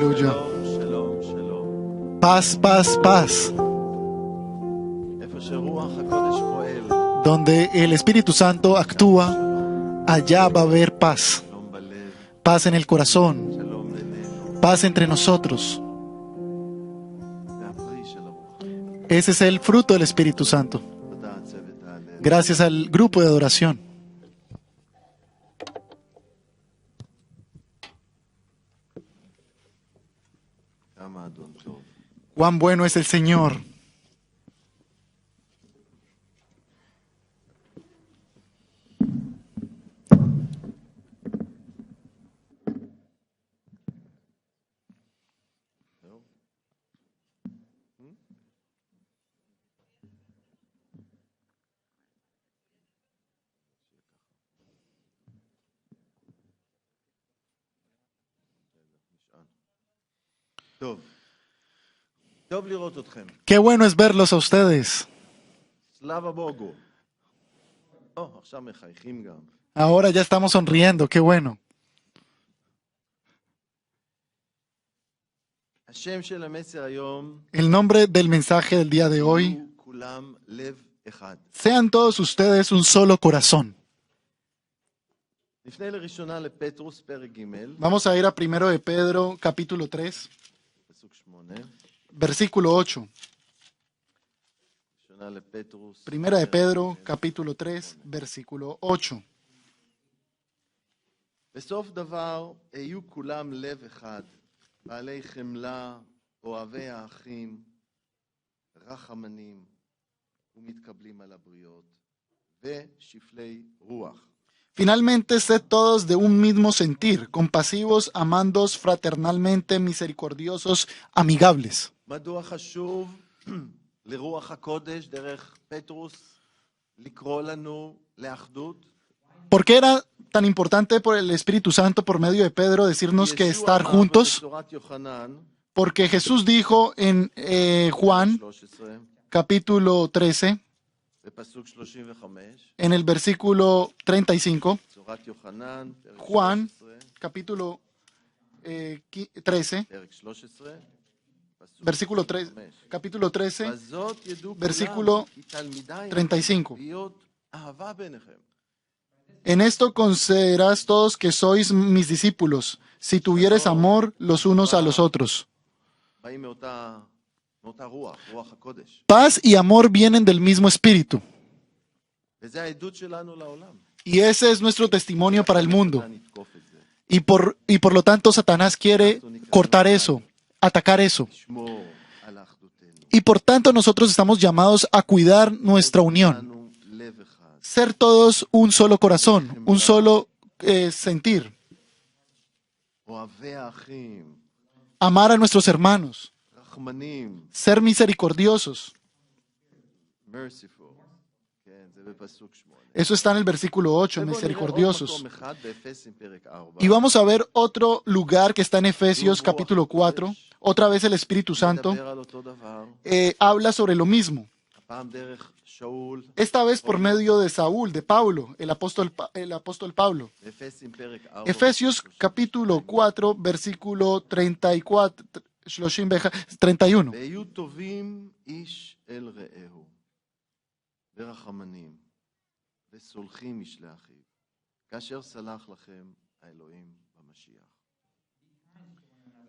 Aleluya. Paz, paz, paz. Donde el Espíritu Santo actúa, allá va a haber paz. Paz en el corazón. Paz entre nosotros. Ese es el fruto del Espíritu Santo. Gracias al grupo de adoración. Cuán bueno es el Señor. Qué bueno es verlos a ustedes. Ahora ya estamos sonriendo, qué bueno. El nombre del mensaje del día de hoy: sean todos ustedes un solo corazón. Vamos a ir a 1 de Pedro, capítulo 3, versículo 8. 1 de Pedro, capítulo 3, versículo 8. בסוף דבר, היו כולם לב אחד, בעלי חמלה, אוהבי האחים, רחמנים, ומתקבלים על הבריות, ושפלי רוח. Finalmente, sed todos de un mismo sentir, compasivos, amándoos fraternalmente, misericordiosos, amigables. מדוע חשוב לרוח הקודש דרך פטרוס לקרוא לנו לאחדות? ¿Por qué era tan importante por el Espíritu Santo, por medio de Pedro, decirnos que estar juntos? Porque Jesús dijo en Juan, capítulo 13, en el versículo 35, Juan, capítulo 13, versículo 3, capítulo 13, versículo 35. En esto conocerás todos que sois mis discípulos, si tuvieres amor los unos a los otros. Paz y amor vienen del mismo espíritu. Y ese es nuestro testimonio para el mundo. Y por lo tanto Satanás quiere cortar eso, atacar eso. Y por tanto nosotros estamos llamados a cuidar nuestra unión. Ser todos un solo corazón, un solo sentir. Amar a nuestros hermanos. Ser misericordiosos. Eso está en el versículo 8, misericordiosos. Y vamos a ver otro lugar que está en Efesios capítulo 4. Otra vez el Espíritu Santo habla sobre lo mismo. Esta vez por medio de Saúl, de Pablo, el apóstol Pablo. Efesios capítulo 4, versículo 34, 31.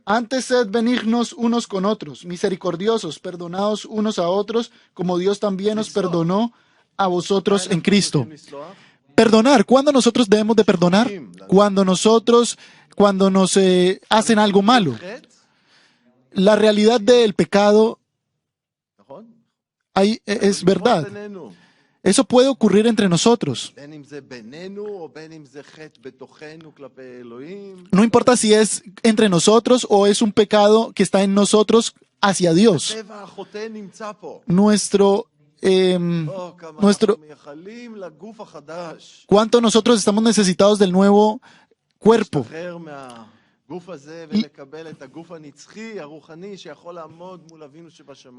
Antes sed benignos unos con otros, misericordiosos, perdonados unos a otros, como Dios también os perdonó a vosotros en Cristo. Perdonar. ¿Cuándo nosotros debemos de perdonar? Cuando nos hacen algo malo. La realidad del pecado es verdad. Eso puede ocurrir entre nosotros. No importa si es entre nosotros o es un pecado que está en nosotros hacia Dios. ¿Cuánto nosotros estamos necesitados del nuevo cuerpo?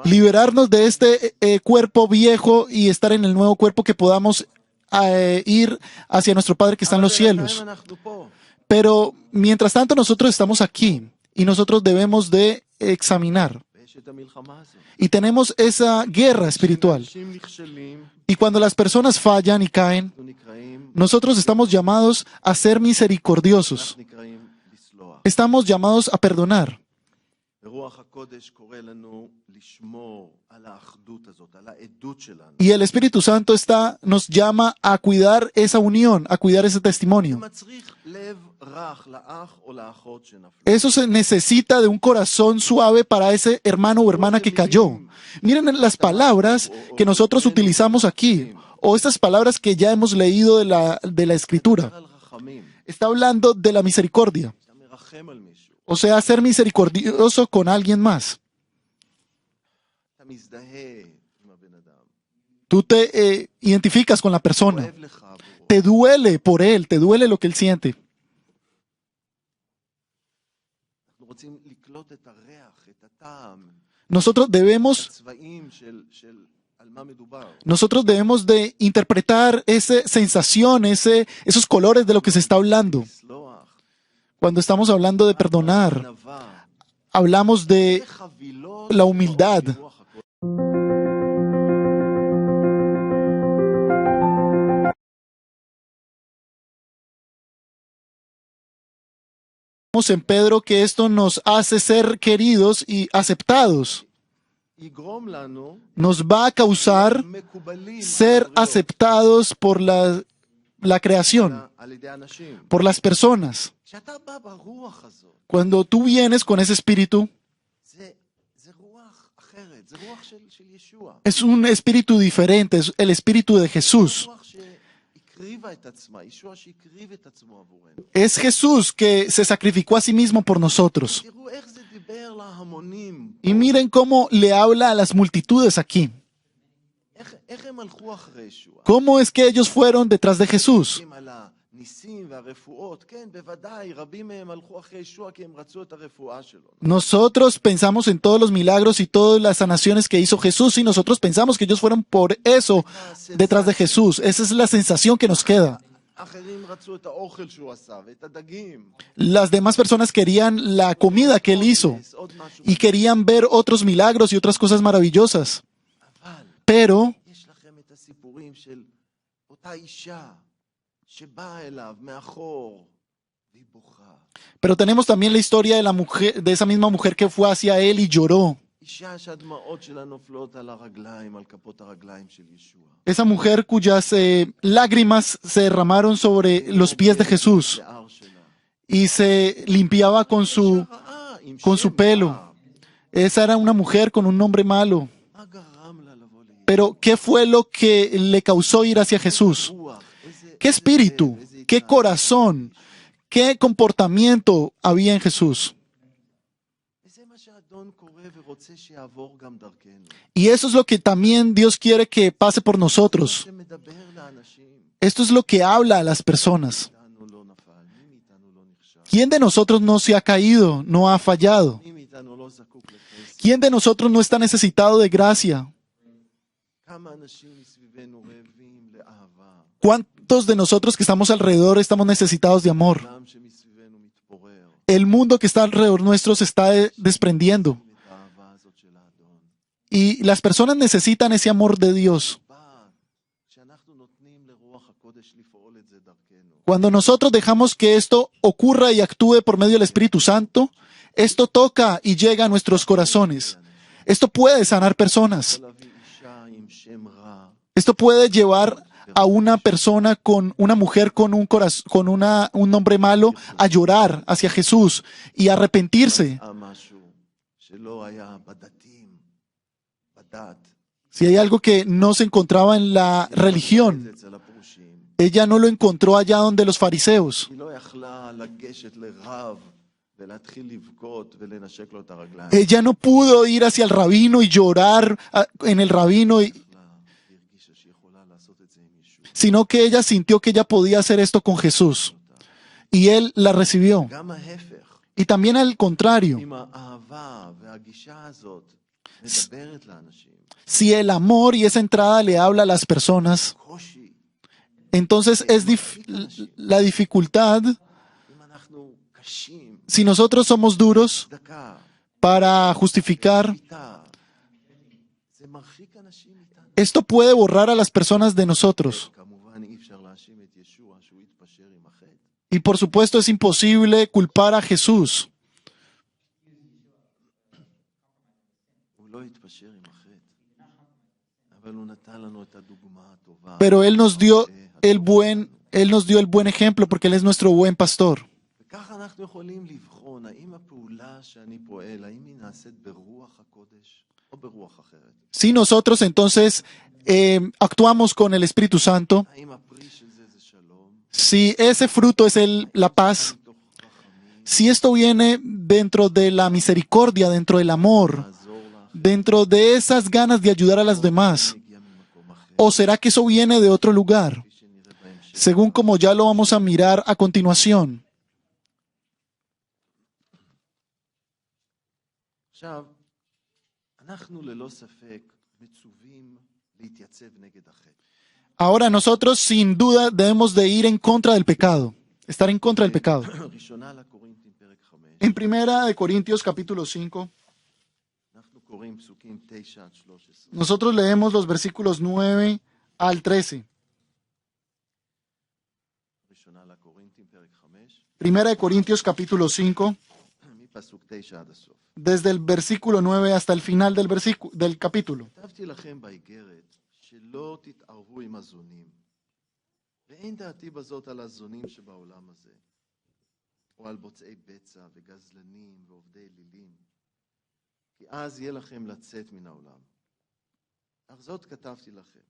Liberarnos de este cuerpo viejo y estar en el nuevo cuerpo que podamos ir hacia nuestro Padre que está en los cielos. Pero mientras tanto nosotros estamos aquí y nosotros debemos de examinar. ויש את המלחמה הזאת. Y tenemos esa guerra espiritual. אנשים נכשלים, Y cuando las personas fallan y caen, אנחנו נקראים, nosotros estamos llamados a ser misericordiosos. אנחנו נקראים לסלוח. Estamos llamados a perdonar. ורוח הקודש קורא לנו לשמור על האחדות הזאת, על העדות שלנו. Y el Espíritu Santo nos llama a cuidar esa unión, a cuidar ese זה testimonio. מצריך לב רך לאח או לאחות שנפלו. Eso se necesita de un corazón suave para ese hermano o hermana que cayó. Miren las palabras que nosotros utilizamos aquí, o estas palabras que ya hemos leído de la Escritura. על רחמים, Está hablando de la misericordia, אתה מרחם על מישהו, o sea, ser misericordioso con alguien más. אתה מזדהה עם הבן אדם, Tú te identificas con la persona, כואב לך עבורו. te duele por él, te duele lo que él siente. אנחנו רוצים לקלוט את הריח, את הטעם, Nosotros debemos הצבעים של על מה מדובר. Nosotros debemos de interpretar esa sensación, esos colores de lo que se está hablando. לסלוח, Cuando estamos hablando de perdonar, ענווה, hablamos de זה חבילות la humildad. של רוח הקודש. Vemos en Pedro que esto nos hace ser queridos y aceptados. יגרום לנו Nos va a causar מקובלים ser על הבריות, aceptados por la creación, על ידי אנשים. por las personas. כשאתה בא ברוח הזאת, Cuando tú vienes con ese espíritu, זה רוח אחרת, זה רוח של ישוע. es un espíritu diferente, es el espíritu de Jesús. רוח שהקריבה את עצמה, ישוע שהקריב את עצמו עבורנו. Es Jesús que se sacrificó a sí mismo por nosotros. תראו איך זה דיבר להמונים. Y miren cómo le habla a las multitudes aquí. איך הם הלכו אחרי ישוע? ¿Cómo es que ellos fueron detrás de Jesús? על הניסים והרפואות, כן, בוודאי, רבים מהם הלכו אחרי ישוע כי הם רצו את הרפואה שלו. Nosotros pensamos en todos los milagros y todas las sanaciones que hizo Jesús y nosotros pensamos que ellos fueron por eso detrás de Jesús. Esa es la sensación que nos queda. אחרים רצו את האוכל שהוא עשה ואת הדגים. Las demás personas querían la comida que él hizo עוד משהו. y querían ver otros milagros y otras cosas maravillosas. אבל Pero יש לכם את הסיפורים של אותה אישה שבאה אליו מאחור והיא בוכה. tenemos también la historia de la mujer, de esa misma mujer que fue hacia él y lloró. אישה שהדמעות שלה נופלות על הרגליים, על כפות הרגליים של ישוע. Esa mujer cuyas lágrimas se derramaron sobre los pies de Jesús שיער שלה. y se limpiaba con su רעה, עם שם pelo. רע. Esa era una mujer con un nombre malo. מה גרם לה לבוא לישוע? Pero ¿qué fue lo que le causó ir hacia Jesús? רוח, איזה ¿Qué espíritu? לב, איזה ¿Qué התנהגות. corazón? ¿Qué comportamiento había en Jesús? וזה מה שהאדון קורא ורוצה שיעבור גם דרכנו. Y eso es lo que también Dios quiere que pase por nosotros. שמדבר לאנשים. Esto es lo que habla a las personas. מאיתנו לא נפל, מי מאיתנו לא נכשל, ¿Quién de nosotros no se ha caído, no ha fallado? מי מאיתנו לא זקוק לחסד. ¿Quién de nosotros no está necesitado de gracia? כמה אנשים מסביבנו רעבים לאהבה. ¿Cuántos de nosotros que estamos alrededor estamos necesitados de amor? העולם שמסביבנו מתפורר. El mundo que está alrededor nuestro se está desprendiendo. את האהבה הזאת של האדון. Y las personas necesitan ese amor de Dios. בא, כשאנחנו נותנים לרוח הקודש לפעול את זה דרכנו. Cuando nosotros dejamos que esto ocurra y actúe por medio del Espíritu Santo, esto toca y llega a nuestros corazones. Esto puede sanar personas. יכול להביא אישה עם שם רע. Esto puede llevar a una persona una mujer con un nombre malo a llorar hacia Jesús y arrepentirse. משהו שלא היה בדתים, בדת. Si hay algo que no se encontraba en la זה religión, אצל הפרושים. ella no lo encontró allá donde los fariseos. היא לא יכלה לגשת לרב ולהתחיל לבכות ולנשק לו את הרגליים. Ella no pudo ir hacia el rabino y llorar en el rabino, היא הרגישה שהיא יכולה לעשות את זה עם ישוע. sino que ella sintió que ella podía hacer esto con Jesús. Y él la recibió. גם ההפך, Y también al contrario, אם האהבה והגישה הזאת מדברת לאנשים, si el amor y esa entrada le habla a las personas, קושי, entonces es la dificultad אם אנחנו קשים, si nosotros somos duros צדקה, para justificar, שליטה, זה מרחיק אנשים מאיתנו. esto puede borrar a las personas de nosotros. כמובן אי אפשר להאשים את ישוע שהוא התפשר עם החטא. Y por supuesto es imposible culpar a Jesús. הוא לא התפשר עם החטא, אבל הוא נתן לנו את הדוגמה הטובה. Pero Él nos dio el buen ejemplo porque Él es nuestro buen pastor. וככה אנחנו יכולים לבחון האם הפעולה שאני פועל, האם היא נעשית ברוח הקודש או ברוח אחרת. Si nosotros entonces actuamos con el Espíritu Santo, האם הפרי של זה שלום, si ese fruto es la paz, מתוך רחמים, si esto viene dentro de la misericordia, dentro del amor, לעזור לך, dentro de esas ganas de ayudar a las demás, מגיע ממקום אחר, ¿o será que eso viene de otro lugar? כפי שנראה בהמשך. Según como ya lo vamos a mirar a continuación. עכשיו, אנחנו ללא ספק מצווים להתייצב נגד החטא. Ahora nosotros sin duda debemos de ir en contra del pecado, estar en contra del pecado. ראשונה לקורינתים פרק 5, En Primera de Corintios capítulo 5, אנחנו קוראים פסוקים 9 עד 13. nosotros leemos los versículos 9 al 13. ראשונה לקורינתים פרק 5, Primera de Corintios capítulo 5, מפסוק 9 עד הסוף. desde el versículo 9 hasta el final del capítulo. כתבתי לכם באיגרת שלא תתערבו עם הזונים, ואין דעתי בזאת על הזונים שבעולם הזה, או על בוצעי בצע וגזלנים ועובדי אלילים, כי אז יהיה לכם לצאת מן העולם. אך זאת כתבתי לכם,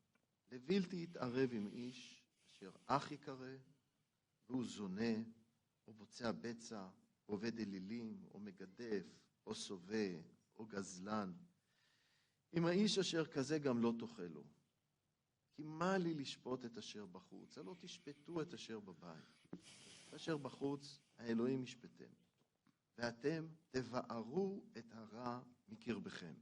לבלתי יתערב עם איש אשר אח יקרא, והוא זונה, או בוצע בצע, או עובד אלילים, או מגדף, או סובה, או גזלן. עם האיש אשר כזה גם לא תאכלו. כי מה לי לשפוט את אשר בחוץ? הלא תשפטו את אשר בבית. אשר בחוץ האלוהים ישפטם. ואתם תבערו את הרע מקרבכם.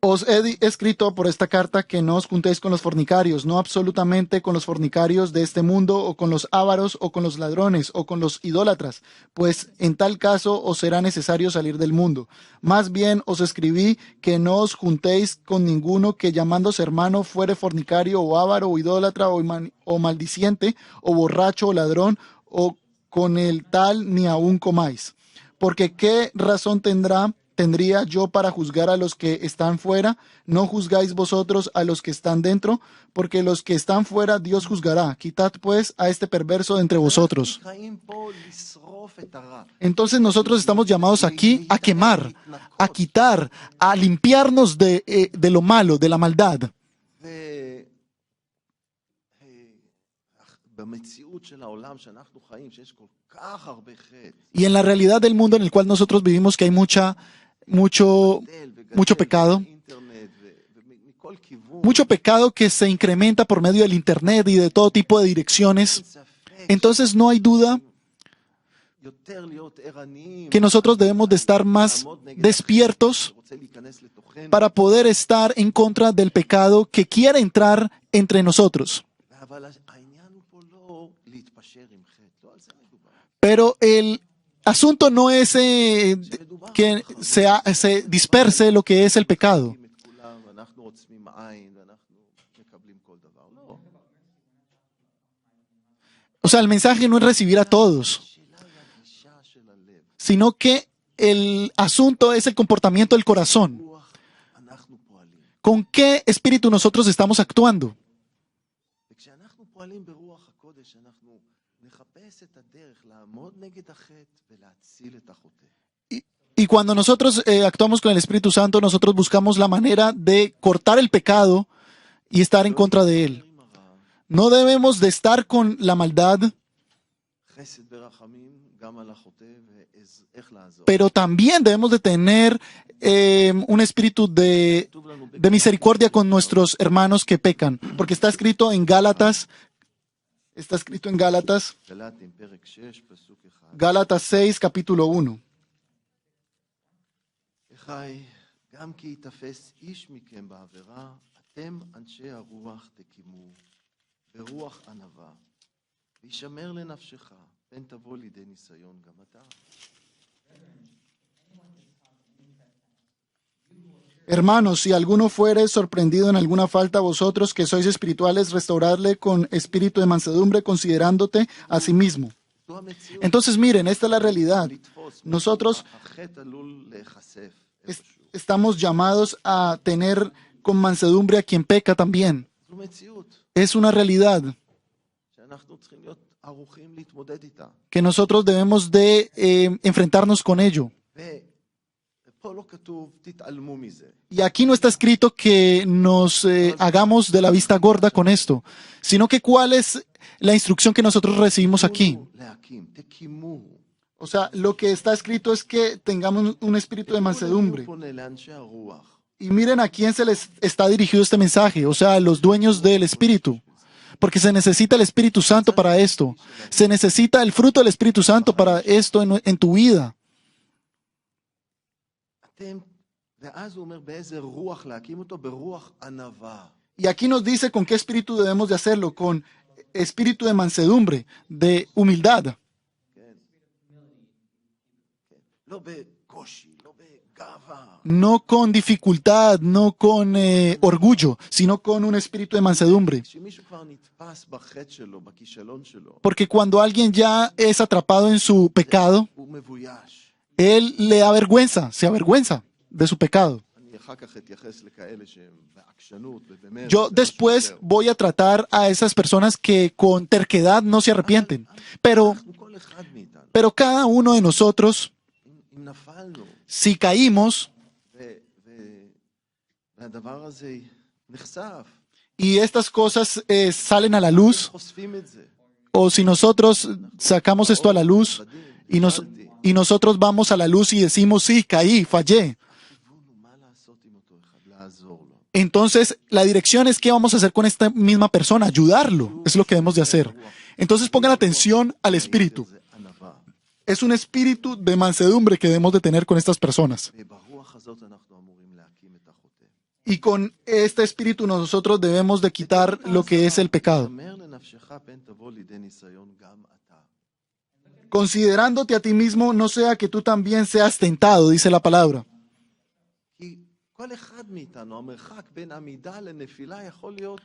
Os he escrito por esta carta que no os juntéis con los fornicarios, no absolutamente con los fornicarios de este mundo, o con los ávaros, o con los ladrones, o con los idólatras, pues en tal caso os será necesario salir del mundo. Más bien os escribí que no os juntéis con ninguno que llamándose hermano fuere fornicario, o ávaro, o idólatra, o maldiciente, o borracho, o ladrón, o con el tal ni aun comáis. Porque ¿qué razón tendría yo para juzgar a los que están fuera? ¿No juzgáis vosotros a los que están dentro? Porque los que están fuera Dios juzgará. Quitad pues a este perverso de entre vosotros. חיים פה לשרוף את הרע. Entonces nosotros estamos llamados aquí a quemar, a quitar, a limpiarnos de lo malo, de la maldad. במציאות של העולם שאנחנו חיים, שיש כל כך הרבה חטא, Y en la realidad del mundo en el cual nosotros vivimos, que hay mucho pecado, אינטרנט ומכל כיוון, mucho pecado que se incrementa por medio del Internet y de todo tipo de direcciones. ספק Entonces no hay duda יותר להיות ערניים, que nosotros debemos de estar más לעמוד נגד despiertos שרוצה להיכנס לתוכנו, para poder estar en contra del pecado que quiere entrar entre nosotros. אבל העניין הוא פה לא להתפשר עם חטא, לא על זה מדובר. Pero el asunto no es que se disperse lo que es el pecado. את כולם, ואנחנו עוצמים עין, ואנחנו מקבלים כל דבר. לא. O sea, el mensaje no es recibir a todos, השאלה היא הגישה של הלב. sino que el asunto es el comportamiento del corazón. רוח אנחנו פועלים. ¿Con qué espíritu nosotros estamos actuando? וכשאנחנו פועלים ברוח הקודש, אנחנו נחפש את הדרך לעמוד נגד החטא ולהציל את החוטא. Y cuando nosotros actuamos con el Espíritu Santo, nosotros buscamos la manera de cortar el pecado y estar en contra de él. עם הרע, No debemos de estar con la maldad, חסד ורחמים גם על החוטא, ואיך לעזור. pero también debemos de tener un espíritu de כתוב לנו misericordia con nuestros hermanos que pecan. Porque está escrito en Gálatas, גלטים פרק 6 פסוק 1. Gálatas 6, capítulo 1. אחי, גם כי יתפס איש מכם בעבירה, אתם אנשי הרוח תקימו, ברוח ענווה, וישמר לנפשך, פן תבוא לידי ניסיון גם אתה. Hermanos, si alguno fuere sorprendido en alguna falta, vosotros que sois espirituales, restauradle con espíritu de mansedumbre, considerándote a sí mismo. זו המציאות. Entonces, miren, esta es la realidad. לתפוס. Nosotros החטא עלול להיחשף. estamos llamados a tener con mansedumbre a quien peca también. זו מציאות Es una realidad שאנחנו צריכים להיות ערוכים להתמודד איתה. que nosotros debemos de enfrentarnos con ello. ופה לא כתוב, תתעלמו מזה. Y aquí no está escrito que nos hagamos de la vista gorda con esto, sino que cuál es la instrucción que nosotros recibimos aquí. להקים, תקימו. O sea, lo que está escrito es que tengamos un espíritu de mansedumbre. הוא פונה לאנשי הרוח. Y miren a quién se les está dirigido este mensaje, o sea, a los dueños del espíritu. Porque se necesita el Espíritu Santo para esto. Se necesita el fruto del Espíritu Santo para esto en tu vida. אתם, ואז הוא אומר באיזה רוח להקים אותו, ברוח ענווה. Y aquí nos dice con qué espíritu debemos de hacerlo, con espíritu de mansedumbre, de humildad. כן. כן. לא בקושי, לא בגאווה. No con dificultad, no con orgullo, sino con un espíritu de mansedumbre. כשמישהו כבר נתפס בחטא שלו, בכישלון שלו, Porque cuando alguien ya es atrapado en su pecado, הוא מבויש. él le da vergüenza, se avergüenza de su pecado. אני אחר כך אתייחס לכאלה שהם בעקשנות ובמרד. Yo después voy a tratar a esas personas que con terquedad no se arrepienten. Pero כל אחד מאיתנו, cada uno de nosotros, אם נפלנו, si caímos והדבר הזה נחשף, y estas cosas salen a la luz, חושפים את זה. o si nosotros sacamos esto a la luz y nosotros vamos a la luz y decimos, sí, caí, fallé. מה לעשות עם אותו אחד? לעזור לו. Entonces, la dirección es qué vamos a hacer con esta misma persona, ayudarlo, es lo que debemos de hacer. Entonces, pongan atención al espíritu. זה ענווה. Es un espíritu de mansedumbre que debemos de tener con estas personas. וברוח הזאת אנחנו אמורים להקים את החוטא. Y con este espíritu nosotros debemos de quitar lo que es el pecado. שמר לנפשך פן תבוא לידי ניסיון גם אתה. Considerándote a ti mismo, no sea que tú también seas tentado, dice la palabra. כי כל אחד מאיתנו, המרחק בין עמידה לנפילה יכול להיות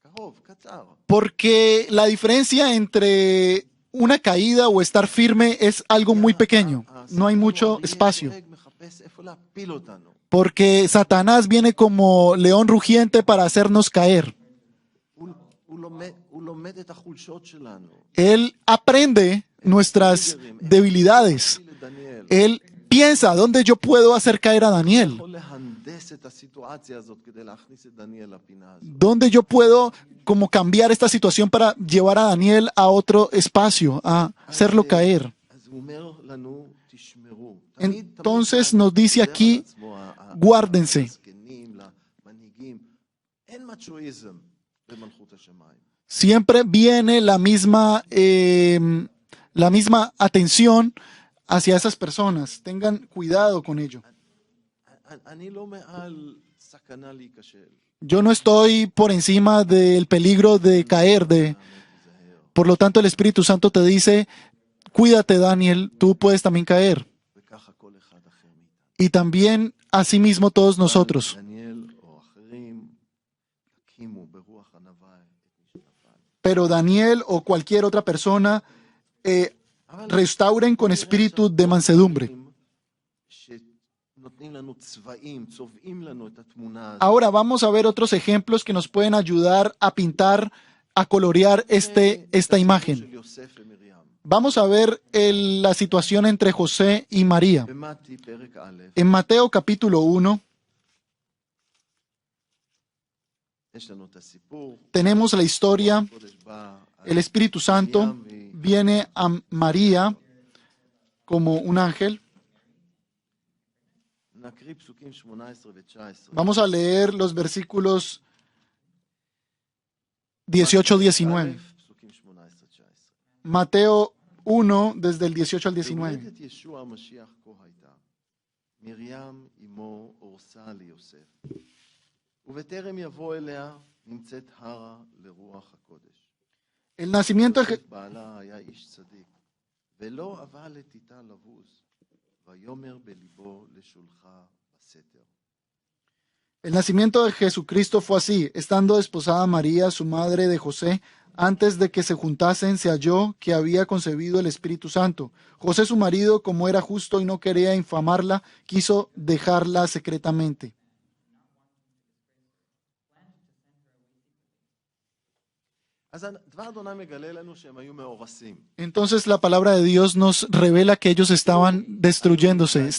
קרוב, קצר. Porque la diferencia entre una caída o estar firme es algo muy pequeño. No hay mucho espacio. מחפש איפה להפיל אותנו. Porque Satanás viene como león rugiente para hacernos caer. הוא לומד את החולשות שלנו. Él aprende nuestras debilidades. לדניאל. Él piensa, ¿dónde yo puedo hacer caer a Daniel? יכול להנדס את הסיטואציה הזאת כדי להכניס את דניאל לפינה הזאת. ¿Dónde yo puedo como cambiar esta situación para llevar a Daniel a otro espacio, a hacerlo caer? אז הוא אומר לנו, תשמרו. Entonces nos dice aquí, guárdense. לזקנים, למנהיגים. אין מצ'ואיזם במלכות השמיים. Siempre viene la misma atención hacia esas personas. Tengan cuidado con ello. אני לא מעל סכנה להיכשל. Yo no estoy por encima del peligro de caer. Por lo tanto, el Espíritu Santo te dice, cuídate, Daniel, tú puedes también caer. וככה כל אחד אחר מאיתנו. Y también, asimismo, todos nosotros. דניאל או אחרים, תקימו ברוח ענווה את מי שנפל. Pero Daniel o cualquier otra persona restauren con espíritu de mansedumbre. שנותנים לנו צבעים, צובעים לנו את התמונה הזאת. Ahora vamos a ver otros ejemplos que nos pueden ayudar a pintar, a colorear esta imagen. של יוסף ומרים. Vamos a ver la situación entre José y María. במתי פרק א', En Mateo capítulo 1 יש לנו את הסיפור. tenemos la historia. קודש בא El Espíritu Santo viene a María como un ángel. נקריא פסוקים 18 ו-19. Vamos a leer los versículos 18-19. פסוקים 18-19. Mateo 1, desde el 18 al 19. בהולדת ישוע המשיח כה הייתה. מרים אמו אורסה ליוסף. ובטרם יבוא אליה נמצאת הרה לרוח הקודש. El nacimiento de בעלה היה איש צדיק. ולא אבה לתיתה לבוז, ויאמר בליבו לשולחה בסתר. El nacimiento de Jesucristo fue así. Estando desposada María, su madre de José, antes de que se juntasen, se halló que había concebido el Espíritu Santo. José, su marido, como era justo y no quería infamarla, quiso dejarla secretamente. אז דבר אדוני מגלה לנו שהם היו מאורסים. Entonces la palabra de Dios nos revela que ellos estaban destruyéndose.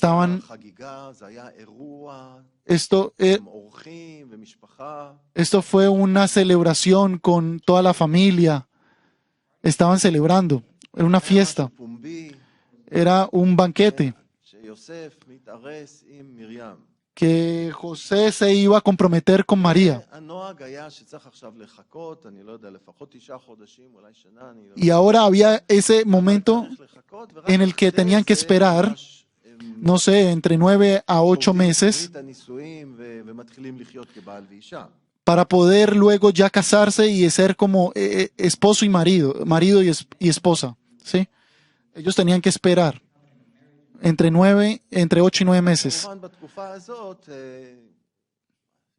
חגיגה, זה היה אירוע, Esto, עם אורחים ומשפחה. esto fue una celebración con toda la familia. Estaban celebrando. Era una fiesta. משהו פומבי, Era un banquete שיוסף מתארס עם מרים. que José se iba a comprometer con María. הנוהג היה שצריך עכשיו לחכות, אני לא יודע, לפחות 9 חודשים, אולי שנה, אני לא Y ahora había ese momento צריך לחכות, ורק en el que אחרי tenían que זה esperar, ממש, הם no sé, entre 9 a 8 קובעים meses ברית הנישואים ומתחילים לחיות כבעל ואישה. para poder luego ya casarse y ser como esposo y marido y esposa, ¿sí? Ellos tenían que esperar entre 8 y 9 meses. כמובן בתקופה הזאת,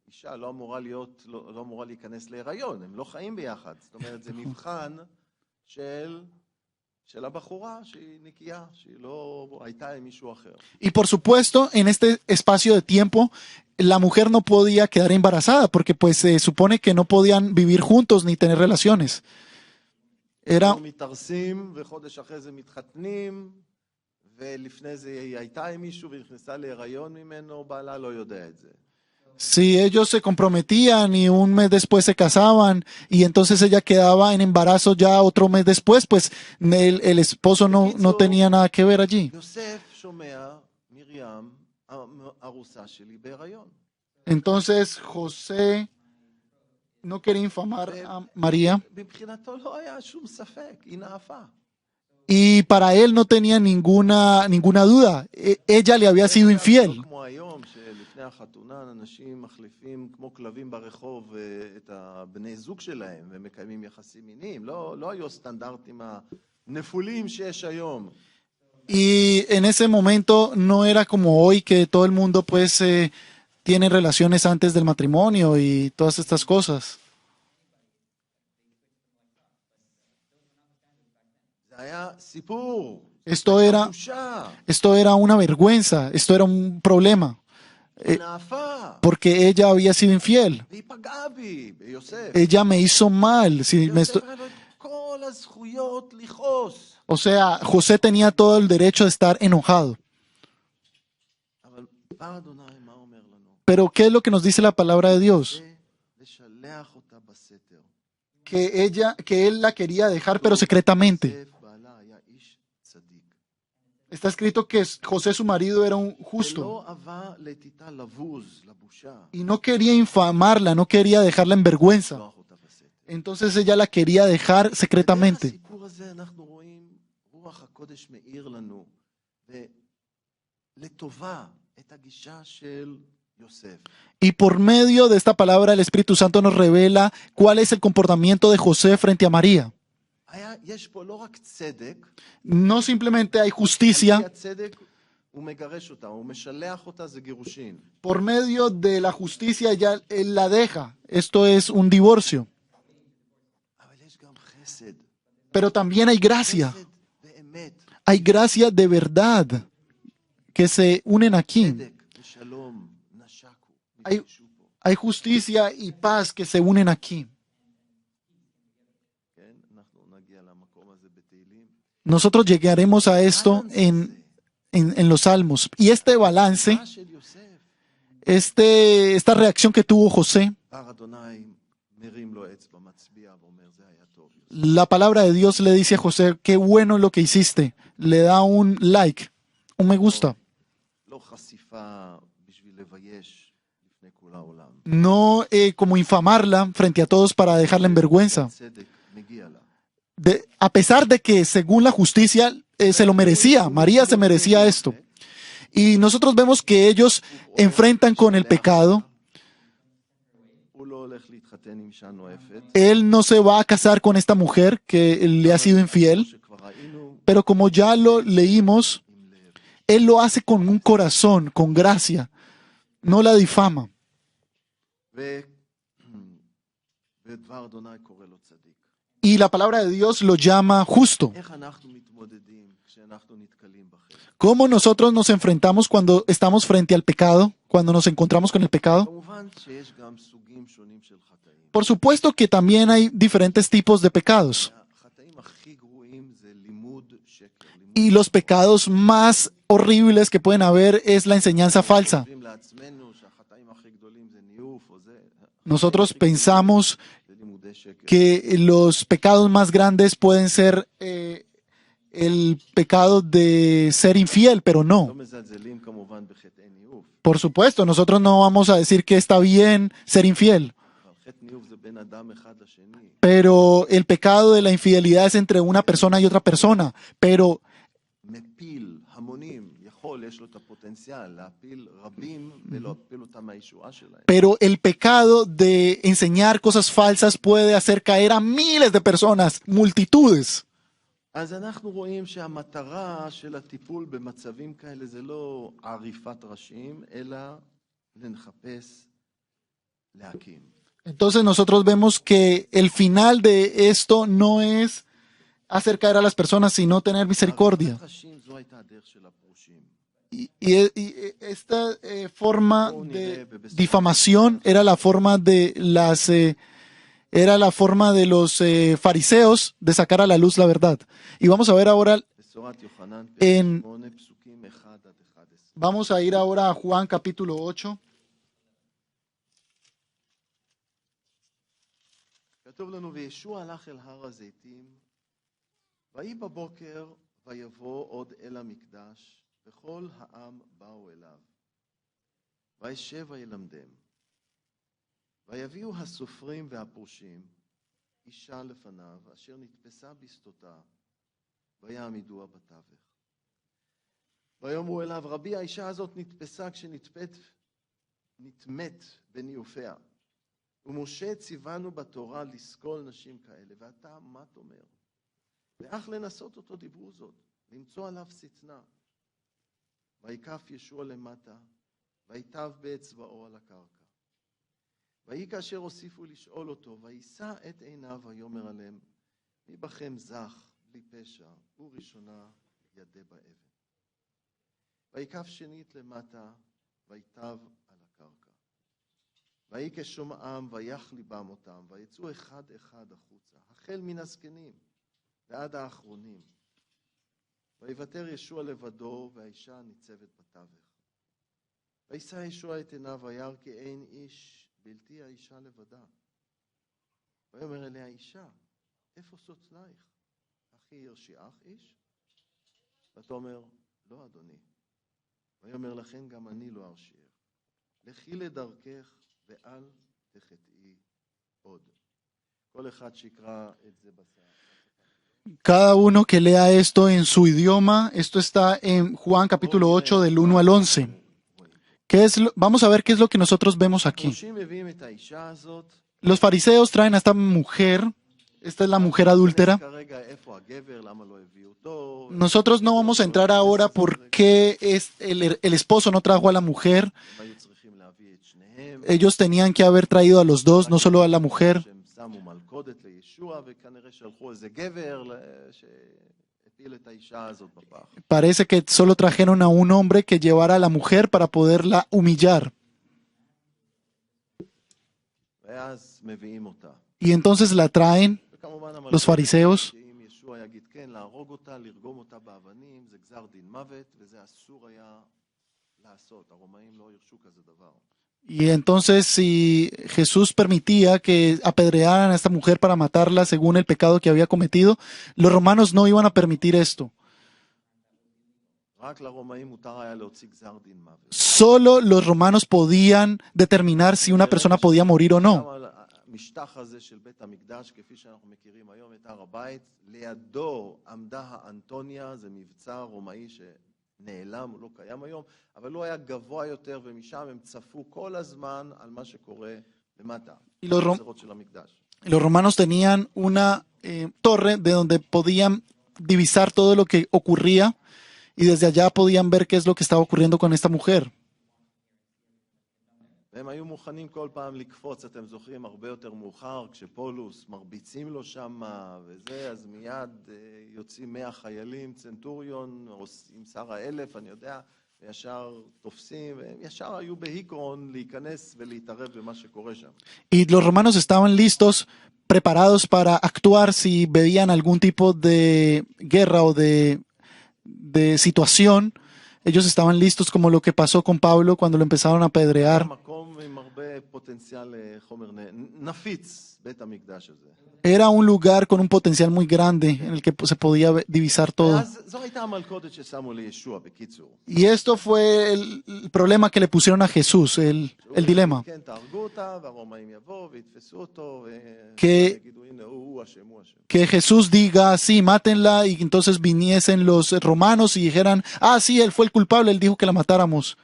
אישה לא אמורה להיכנס להיריון, הם לא חיים ביחד. זאת אומרת, זה מבחן של הבחורה שהיא נקייה, שהיא לא הייתה עם מישהו אחר. Y por supuesto, en este espacio de tiempo, la mujer no podía quedar embarazada porque pues se supone que no podían vivir juntos ni tener relaciones. Era, מתארסים וחודש אחרי זה מתחתנים, ולפני זה היא הייתה עם מישהו ונכנסה להיריון ממנו, בעלה לא יודע את זה. si ellos se comprometían y un mes después se casaban y entonces ella quedaba en embarazo ya otro mes después, pues el esposo no tenía nada que ver allí. יוסף שומע, מרים, ארוסה שלי בהיריון. Entonces José no quería infamar a María מבחינתו לא היה שום ספק, היא נאפה. y para él no tenía ninguna duda. Ella le había sido infiel. לא כמו היום, שלפני החתונה אנשים מחליפים כמו כלבים ברחוב את הבני זוג שלהם ומקיימים יחסים מיניים. לא היו סטנדרטים הנפולים שיש היום. Y en ese momento no era como hoy que todo el mundo pues tiene relaciones antes del matrimonio y todas estas cosas. זה היה סיפור. Esto era una vergüenza, esto era un problema, היא נאפה. porque ella había sido infiel. והיא פגעה בי, ביוסף. Ella me hizo mal. Si me יוסף היה לו את כל הזכויות לכעוס. O sea, José tenía todo el derecho de estar enojado. אבל דבר אדוני, מה אומר לנו? Pero ¿qué es lo que nos dice la palabra de Dios? זה לשלח אותה בסתר. Que él la quería dejar, pero secretamente. יוסף בעלה היה איש צדיק. Está escrito que José, su marido, era un justo. ולא אבה לתיתה לבוז, לבושה. Y no quería infamarla, no quería dejarla en vergüenza. לשלוח אותה בסתר. Entonces ella la quería dejar secretamente. בסיפור הזה אנחנו רואים רוח הקודש מאיר לנו ולטובה את הגישה של יוסף. Y por medio de esta palabra el Espíritu Santo nos revela cuál es el comportamiento de José frente a María. יש פה לא רק צדק, No simplemente hay justicia. על פי הצדק הוא מגרש אותה, הוא משלח אותה, זה גירושין. Por medio de la justicia ya él la deja. Esto es un divorcio. אבל יש גם חסד. Pero también hay gracia. חסד באמת. Hay gracia de verdad que se unen aquí. צדק ושלום נשקו. Hay- נפגשו פה. Hay justicia y paz que se unen aquí. כן, אנחנו נגיע למקום הזה בתהילים. Nosotros llegaremos a esto en los salmos. Y este balance, מה של יוסף? esta reacción que tuvo José, דבר אדוני מרים לו אצבע מצביע ואומר זה היה טוב. la palabra de Dios le dice a José, qué bueno lo que hiciste. Le da un like, un me gusta. לא חשיפה בשביל לבייש לפני כל העולם. No como infamarla frente a todos para dejarla en vergüenza. צדק מגיע לה. A pesar de que según la justicia se lo merecía, María se merecía esto. Y nosotros vemos que ellos enfrentan con el pecado. הוא לא הולך להתחתן עם אישה נואפת. Él no se va a casar con esta mujer que le ha sido infiel. שכבר ראינו Pero como ya lo leímos, Él lo hace con un corazón, con gracia, no la difama. ודבר אדוני קורא לו צדיק. Y la palabra de Dios lo llama justo. איך אנחנו מתמודדים כשאנחנו נתקלים בחטא? ¿Cómo nosotros nos enfrentamos cuando estamos frente al pecado, cuando nos encontramos con el pecado? כמובן שיש גם סוגים שונים של חטאים. Por supuesto que también hay diferentes tipos de pecados. החטאים הכי גרועים זה לימוד שקר. Y los pecados más horribles que pueden haber es la enseñanza falsa. חושבים לעצמנו שהחטאים הכי גדולים זה ניאוף או זה. Nosotros pensamos זה לימודי שקר. que los pecados más grandes pueden ser el pecado de ser infiel, pero לא no. מזלזלים כמובן בחטאי ניאוף. Por supuesto, nosotros no vamos a decir que está bien ser infiel, אבל חטא ניאוף זה בין אדם אחד לשני. pero el pecado de la infidelidad es entre una persona y otra persona. Pero מפיל המונים, יכול, יש לו את הפוטנציאל להפיל רבים ולהפיל אותם מהישועה שלהם. Pero el pecado de enseñar cosas falsas puede hacer caer a miles de personas, multitudes. אז אנחנו רואים שהמטרה של הטיפול במצבים כאלה זה לא עריפת ראשים, אלא לחפש להקים. Entonces nosotros vemos que el final de esto no es hacer caer a las personas, sino tener misericordia. עריפת ראשים זו הייתה הדרך של הפרושים. Y esta forma de difamación era la forma de los fariseos de sacar a la luz la verdad. Y vamos a ver ahora, בשורת יוחנן, En- פרק 8, פסוקים 1 עד 11. vamos a ir ahora a Juan capítulo 8. כתוב לנו, וישוע הלך אל הר הזיתים, ויהי בבוקר, ויבוא עוד אל המקדש, וכל העם באו אליו. וישב וילמדם. ויביאו הסופרים והפרושים, אישה לפניו, אשר נתפסה בשדותה, ויעמידוה בתווך. ויאמרו אליו, רבי, האישה הזאת נתפסה נטמאת בניאופיה. ומשה ציוונו בתורה לסקול נשים כאלה, ואתה מה תאמר? ואך לנסות אותו דיברו זאת, למצוא עליו שטנה. ויקף ישוע למטה, ויטב באצבעו על הקרקע. ויהי כאשר הוסיפו לשאול אותו, וישא את עיניו ויאמר עליהם, מי בכם זך בלי פשע, וראשונה ידה באבן. ויקף שנית למטה, ויטב על הקרקע. ויהי כשומעם ויך ליבם אותם, ויצאו אחד אחד החוצה, החל מן הזקנים ועד האחרונים. ויוותר ישוע לבדו, והאישה ניצבת בתווך. וישא ישוע את עיניו וירא כי אין איש, בלתי האישה לבדה. ויאמר אליה, אישה, איפה סוצנייך? אחי הרשיעך איש? ותאמר, לא אדוני. ויאמר לכן גם אני לא ארשיעך. לכי לדרכך ואל תחטאי עוד. כל אחד שיקרא את זה בסער. Cada uno que lea esto en su idioma, esto está en Juan capítulo 8 del 1 al 11. Vamos a ver qué es lo que nosotros vemos aquí. הפרושים מביאים את האישה הזאת. Los fariseos traen a esta mujer, esta es la mujer adúltera. כרגע איפה הגבר, למה לא הביאו אותו? Nosotros no vamos a entrar ahora por qué el esposo no trajo a la mujer. הם היו צריכים להביא את שניהם. Ellos tenían que haber traído a los dos, no solo a la mujer. שהם שמו מלכודת לישוע, וכנראה שלחו איזה גבר שהפיל את האישה הזאת בפח. Parece que solo trajeron a un hombre que llevara a la mujer para poderla humillar. ואז מביאים אותה. Y entonces la traen וכמובן los fariseos. שאם ישוע יגיד כן, להרוג אותה, לרגום אותה באבנים, זה גזר דין מוות, וזה אסור היה לעשות. הרומאים לא הרשו כזה דבר. Y entonces si Jesús permitía que apedrearan a esta mujer para matarla según el pecado que había cometido, los romanos no iban a permitir esto. רק לרומאים מותר היה להוציא גזר דין מוות. Solo los romanos podían determinar si una persona podía morir o no. גם המשטח הזה של בית המקדש, כפי שאנחנו מכירים היום את הר הבית, לידו עמדה האנטוניה, זה מבצר רומאי שנעלם, הוא לא קיים היום, אבל הוא היה גבוה יותר, ומשם הם צפו כל הזמן על מה שקורה למטה, Y los, rom- בצרות של המקדש. los romanos tenían una torre de donde podían divisar todo lo que ocurría y desde allá podían ver qué es lo que estaba ocurriendo con esta mujer. והם היו מוכנים כל פעם לקפוץ, אתם זוכרים, הרבה יותר מאוחר, כשפולוס מרביצים לו שם וזה, אז מיד יוצאים 100 חיילים, צנטוריון, עם שר האלף, אני יודע, וישר תופסים, והם ישר היו בהיקרון להיכנס ולהתערב במה שקורה שם. Y los romanos estaban listos, preparados para actuar si veían algún tipo de guerra o de situación. Ellos estaban listos, como lo que pasó con Pablo cuando lo empezaron a apedrear. מקום עם הרבה פוטנציאל חומר נפיץ, בית המקדש הזה. Era un lugar con un potencial muy grande en el que se podía divisar todo. אז זו הייתה המלכודת ששמו לישוע, בקיצור. Y esto fue el problema que le pusieron a Jesús, el dilema. כן, תהרגו אותה, והרומאים יבואו ויתפסו אותו, Que- ויגידו, הנה, הוא אשם, הוא אשם. Que Jesús diga, sí, mátenla, y entonces viniesen los romanos y dijeran, ah, sí, él fue el culpable, él dijo que la matáramos.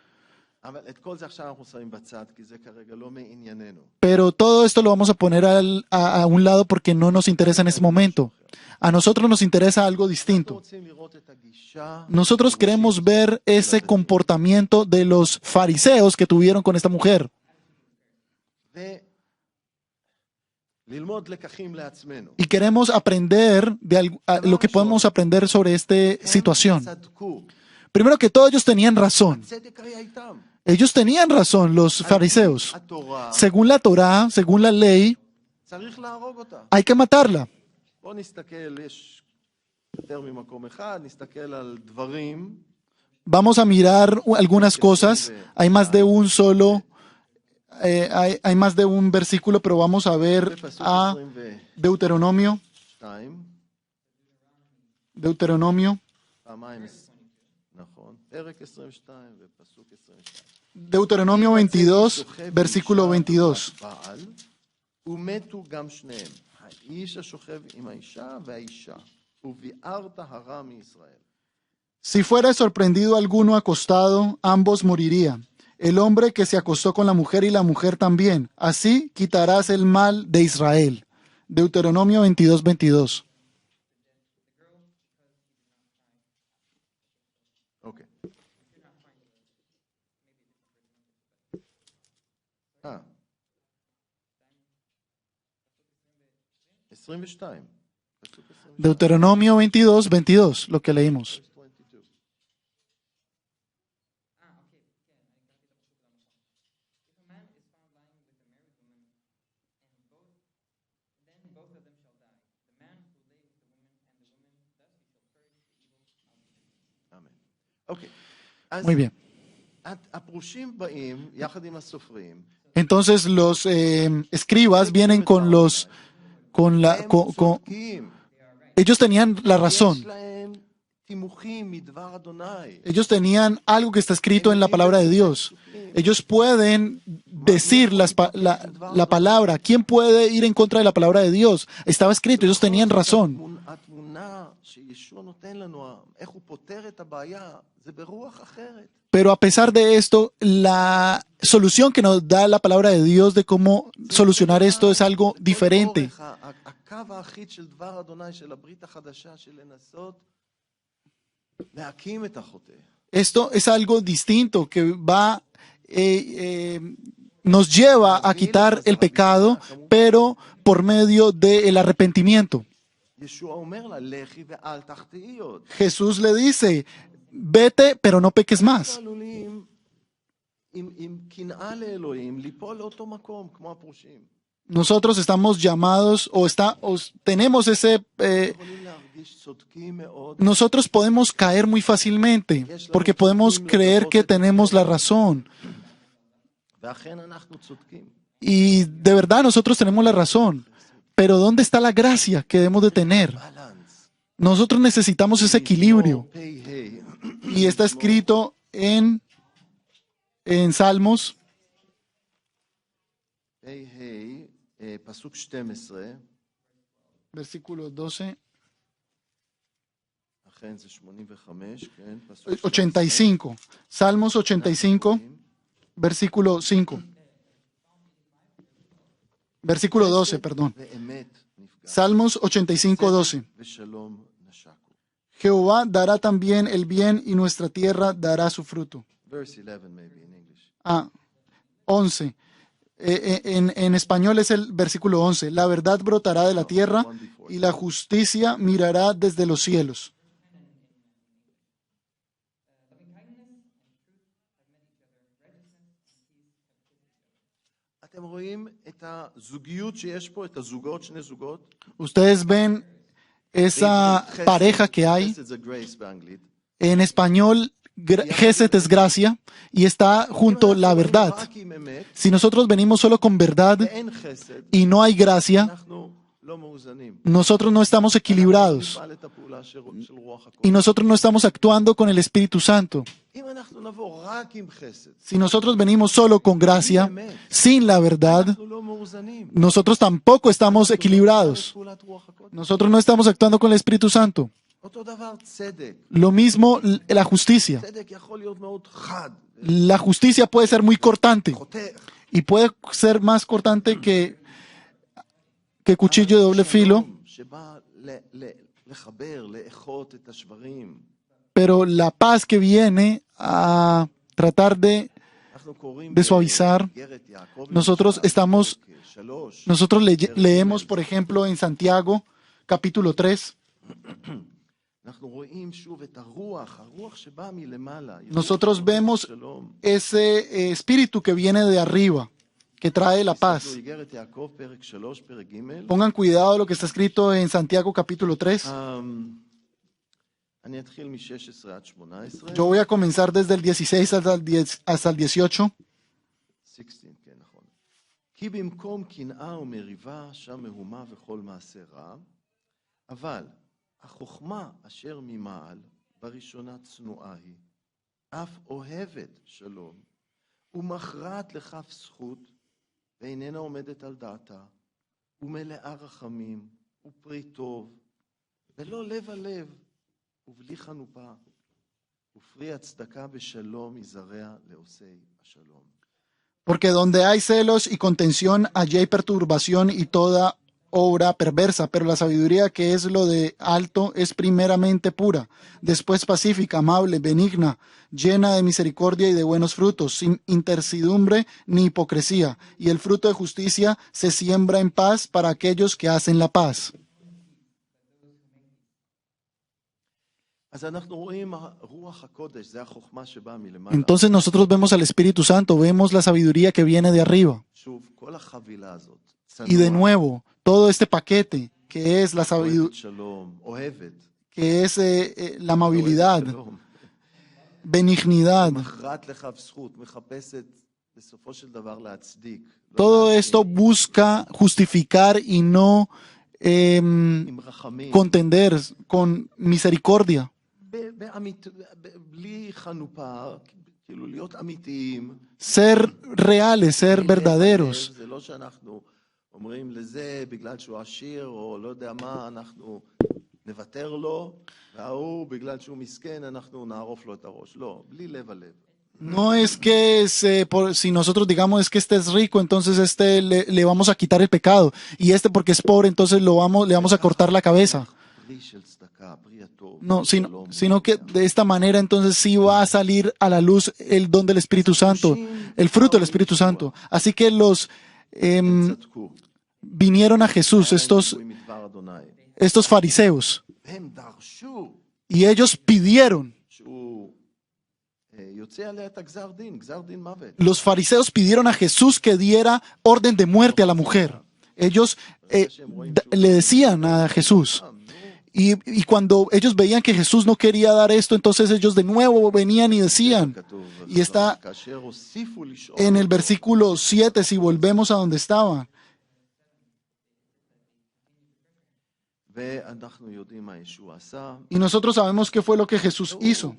אבל את כל זה עכשיו אנחנו שמים בצד, כי זה כרגע לא מענייננו. Pero todo esto lo vamos a poner a un lado porque no nos interesa en ese momento. A nosotros nos interesa algo אנחנו distinto. רוצים לראות את הגישה, Nosotros queremos ver ese comportamiento de los fariseos que tuvieron con esta mujer וללמוד לקחים לעצמנו. y queremos aprender lo que podemos aprender sobre esta הם situación. צדקו, Primero que todo, ellos tenían razón. צדק היה איתם. Ellos tenían razón, los fariseos. התורה, Según la Torá, según la ley, צריך להרוג אותה. hay que matarla. בואו נסתכל, יש יותר ממקום אחד, נסתכל על דברים, Vamos a mirar algunas cosas. Hay más de un solo, hay más de un versículo, pero vamos a ver בפסוק a 22, Deuteronomio. Deuteronomio. פעמיים, נכון, פרק 22 ופסוק 22. Deuteronomio 22, versículo 22. בעל, ומתו גם שניהם, האיש השוכב עם האישה והאישה, וביערת הרע מישראל. Si fuera sorprendido alguno acostado, ambos morirían. El hombre que se acostó con la mujer y la mujer también. Así quitarás el mal de Israel. Deuteronomio 22, 22. אוקיי. אה. 22. פסוק 22. Deuteronomio 22, 22, lo que leímos. 22. אמן. אוקיי. אז Muy bien. הפרושים באים יחד עם הסופרים. Entonces los escribas vienen con los, con la, הם con- צודקים. ellos tenían la יש razón. להם תימוכים מדבר אדוני. Ellos tenían algo que está escrito en la palabra de Dios. Ellos pueden decir la palabra. ¿Quién puede ir en contra de la palabra de Dios? Estaba escrito, ellos tenían razón. התמונה שישוע נותן לנו, איך הוא פותר את הבעיה, זה ברוח אחרת. Pero a pesar de esto, la solución que nos da la palabra de Dios de cómo solucionar esto es algo diferente. הקו האחיד של דבר אדוני, של הברית החדשה, של לנסות להקים את החוטא. Esto es algo distinto que va, nos lleva a quitar el pecado, pero por medio del arrepentimiento. ישוע אומר לה, לכי ואל תחטאי עוד. Jesús le dice, vete, pero no peques más. עלולים עם קנאה לאלוהים ליפול לאותו מקום, כמו הפרושים. Nosotros estamos llamados o tenemos ese... יכולים להרגיש צודקים מאוד. nosotros podemos caer muy fácilmente porque podemos creer que tenemos la razón. ואכן אנחנו צודקים. Y de verdad nosotros tenemos la razón. Pero ¿dónde está la gracia que debemos de tener? balance. Nosotros necesitamos ese equilibrio. פ"ה. Y está escrito en Salmos, פ"ה, פסוק 12, versículo 12, אכן זה 85, כן, פסוק 85. Salmos 85, versículo 5. Versículo 12, perdón. ואמת נפגע. Salmos 85, 12. ושלום נשקו. Jehová dará también el bien y nuestra tierra dará su fruto. Verse 11 maybe in English. 11. En español es el versículo 11. La verdad brotará de la tierra y la justicia mirará desde los cielos. אתם רואים את הזוגיות שיש פה, את הזוגות, שני זוגות? Ustedes ven esa pareja que hay. חסד זה grace באנגלית. En español, Gesed es gracia y está junto la verdad. רק עם אמת, Si nosotros venimos solo con verdad ואין חסד, y no hay gracia, אנחנו לא מאוזנים. nosotros no estamos equilibrados נפעל את הפעולה של רוח הקודש. y nosotros no estamos actuando con el Espíritu Santo. אם אנחנו נבוא רק עם חסד, Si nosotros venimos solo con gracia, sin la verdad, אנחנו לא מאוזנים. nosotros tampoco estamos equilibrados. פעולת רוח הקודש. Nosotros no estamos actuando con el Espíritu Santo. אותו דבר צדק. Lo mismo la justicia. צדק יכול להיות מאוד חד, La justicia puede ser muy cortante חותך. y puede ser más cortante que cuchillo de doble filo, שלום שבא לחבר, לאחות את השברים. pero la paz que viene a tratar de אנחנו קוראים suavizar. באיגרת יעקב, Nosotros estamos, פרק 3, nosotros leemos, por ejemplo, en Santiago, capítulo 3, אנחנו רואים שוב את הרוח שבאה מלמעלה. nosotros vemos שלום. ese espíritu que viene de arriba, que trae la paz. איגרת יעקב, פרק 3, פרק ג'. Pongan cuidado de lo que está escrito en Santiago capítulo 3. אני אתחיל מ-16 עד 18. Yo voy a comenzar desde el 16 hasta el 18. 16, כן, נכון. כי במקום קנאה ומריבה, שם מהומה וכל מעשה רע, אבל החוכמה אשר ממעל, בראשונה צנועה היא, אף אוהבת שלום, ומכרעת לכף זכות, ואיננה עומדת על דעתה, ומלאה רחמים, ופרי טוב, ולא לב על לב, ובלי חנופה, ופרי הצדקה בשלום יזרע לעושי השלום. Porque donde hay celos y contención, allí hay perturbación y toda obra perversa, pero la sabiduría que es lo de alto es primeramente pura, después pacífica, amable, benigna, llena de misericordia y de buenos frutos, sin intersidumbre ni hipocresía, y el fruto de justicia se siembra en paz para aquellos que hacen la paz. אז אנחנו רואים רוח הקודש, זה החוכמה שבאה מלמעלה. Entonces nosotros vemos al Espíritu Santo, vemos la sabiduría que viene de arriba. שוב, כל החבילה הזאת. Y de nuevo, todo este paquete que es la sabiduría, שלום, אוהבת. que es la amabilidad, benignidad, מכרעת לכף זכות, מחפשת בסופו של דבר להצדיק. todo esto busca justificar y no עם רחמים. contender con misericordia, בלי חנופה, כאילו להיות אמיתיים. ser reales, ser verdaderos. זה לא שאנחנו אומרים לזה בגלל שהוא עשיר או לא יודע מה, אנחנו נוותר לו, והוא בגלל שהוא מסכן, אנחנו נערוף לו את הראש. לא, בלי לב הלב. No es que si nosotros digamos es que este es rico, entonces le vamos a quitar el pecado, y este porque es pobre, entonces le vamos a cortar la cabeza. No, sino que de esta manera entonces sí va a salir a la luz el don del Espíritu Santo, el fruto del Espíritu Santo. Así que los vinieron a Jesús, estos fariseos, y ellos pidieron. Los fariseos pidieron a Jesús que diera orden de muerte a la mujer. Ellos le decían a Jesús. Y cuando ellos veían que Jesús no quería dar esto, entonces ellos de nuevo venían y decían. Y está en el versículo 7, si volvemos a donde estaba. Y nosotros sabemos qué fue lo que Jesús hizo.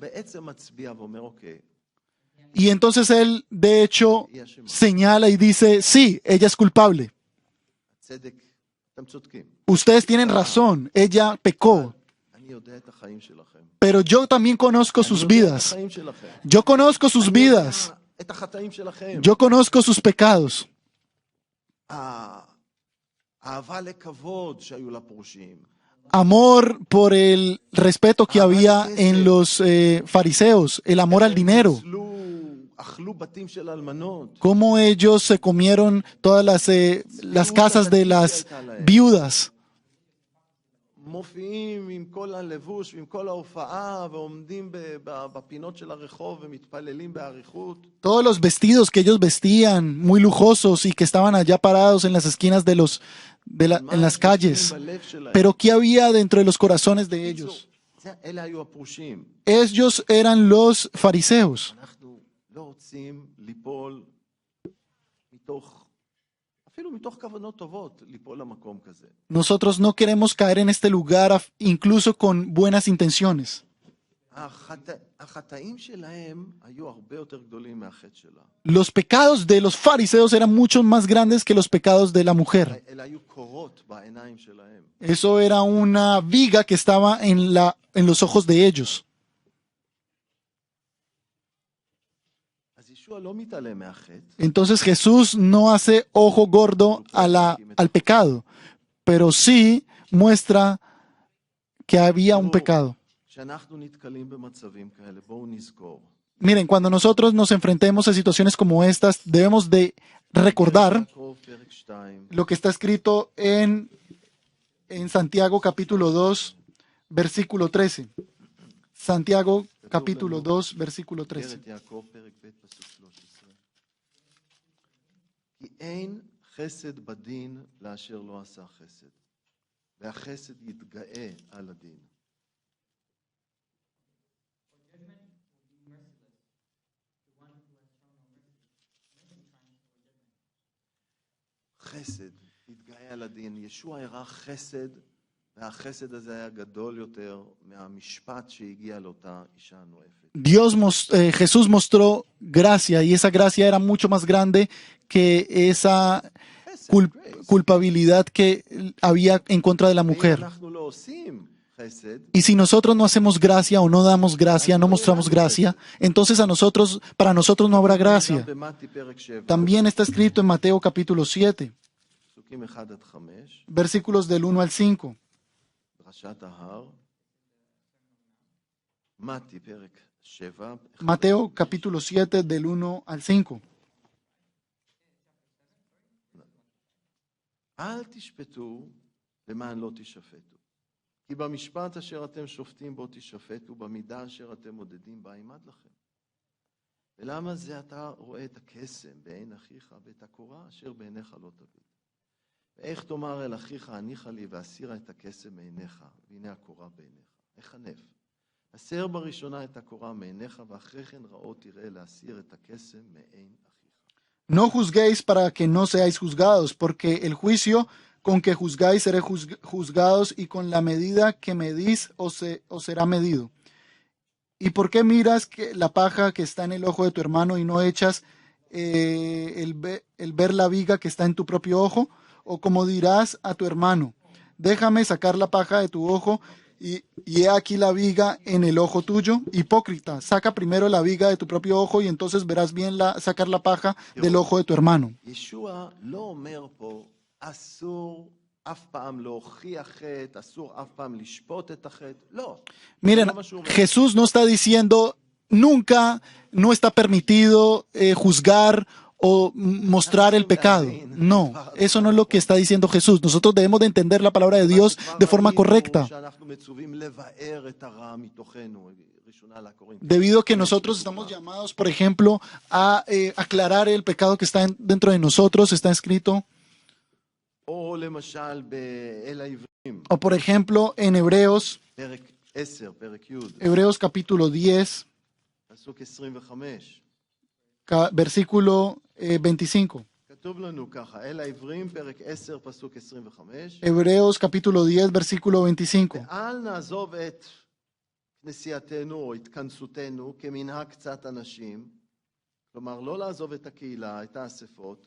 Y entonces él, de hecho, señala y dice, sí, ella es culpable. Ustedes tienen razón, ella pecó. Pero yo también conozco sus vidas. Yo conozco sus vidas. Yo conozco sus pecados. amor por el respeto que había en los fariseos, el amor al dinero. אכלו בתים של אלמנות. Cómo ellos se comieron todas las casas de las viudas. מופיעים עם כל הלבוש ועם כל ההופעה ועומדים בפינות של הרחוב ומתפללים באריכות. Todos los vestidos que ellos vestían, muy lujosos y que estaban allá parados en las esquinas en las calles. Pero ¿qué había dentro de los corazones de ellos? אלה היו הפרושים. Ellos eran los fariseos. אנחנו לא רוצים ליפול מתוך, אפילו מתוך כוונות טובות, ליפול למקום כזה. Nosotros no queremos caer en este lugar, incluso con buenas intenciones. החטאים שלהם היו הרבה יותר גדולים מהחטא שלה. Los pecados de los fariseos eran mucho más grandes que los pecados de la mujer. אלה היו קורות בעיניים שלהם. Eso era una viga que estaba en los ojos de ellos. אז ישוע לא מתעלם מהחטא. Entonces Jesús no hace ojo gordo al pecado, pero sí muestra que había un pecado. כשאנחנו נתקלים במצבים כאלה, בואו נזכור. Miren, cuando nosotros nos enfrentemos a situaciones como estas, debemos de recordar lo que está escrito en Santiago capítulo 2, versículo 13. Santiago capítulo 2, versículo 13. כי אין חסד בדין לאשר לא עשה חסד, והחסד יתגאה על הדין. חסד, התגאה על הדין. ישוע הראה חסד, והחסד הזה היה גדול יותר מהמשפט שהגיע לאותה אישה הנואפת. Jesús mostró gracia y esa gracia era mucho más grande que esa culpabilidad que había en contra de la mujer. אנחנו לא עושים חסד, Y si nosotros no hacemos gracia o no damos gracia, no mostramos gracia, entonces para nosotros no habrá gracia. במתי פרק 7, También está escrito en Mateo capítulo 7, פסוקים 1 עד 5, versículos del 1 al 5. דרשת ההר, מתי פרק 7, Mateo capítulo 7 del 1 al 5. אל תשפטו למען לא תשפטו. כי במשפט אשר אתם שופטים בו תשפטו, במידה אשר אתם מודדים בה ימד לכם. ולמה זה אתה רואה את הקסם בעין אחיך ואת הקורה אשר בעיניך לא תביט? ואיך תאמר אל אחיך הניחה לי והסירה את הקסם מעיניך, והנה הקורה בעיניך. החנף. הסר בראשונה את הקורה מעיניך, ואחרי כן רעו תראה להסיר את הקסם מעין אחיך. No juzguéis para que no seáis juzgados, porque el juicio con que juzgáis seréis juzgados, y con la medida que medís os será medido. ¿Y por qué miras la paja que está en el ojo de tu hermano y no echas el ver la viga que está en tu propio ojo? O como dirás a tu hermano, déjame sacar la paja de tu ojo y he aquí la viga en el ojo tuyo. Hipócrita, saca primero la viga de tu propio ojo y entonces verás bien sacar la paja del ojo de tu hermano. ישוע לא אומר פה, אסור אף פעם להוכיח חטא, אסור אף פעם לשפוט את החטא. לא. Miren, Jesús no está diciendo nunca, no está permitido juzgar o mostrar el pecado. No, eso no es lo que está diciendo Jesús. Nosotros debemos de entender la palabra de Dios de forma correcta. Debido a que nosotros estamos llamados, por ejemplo, a aclarar el pecado que está dentro de nosotros, está escrito. או למשל באל העברים, O por ejemplo, en Hebreos, פרק 10, פרק י', Hebreos capítulo 10, פסוק 25. versículo 25. כתוב לנו ככה, אל העברים, פרק 10, פסוק 25. Hebreos capítulo 10, versículo 25. ואל נעזוב את כנסייתנו או התכנסותנו כמנהג קצת אנשים, כלומר לא לעזוב את הקהילה, את האספות,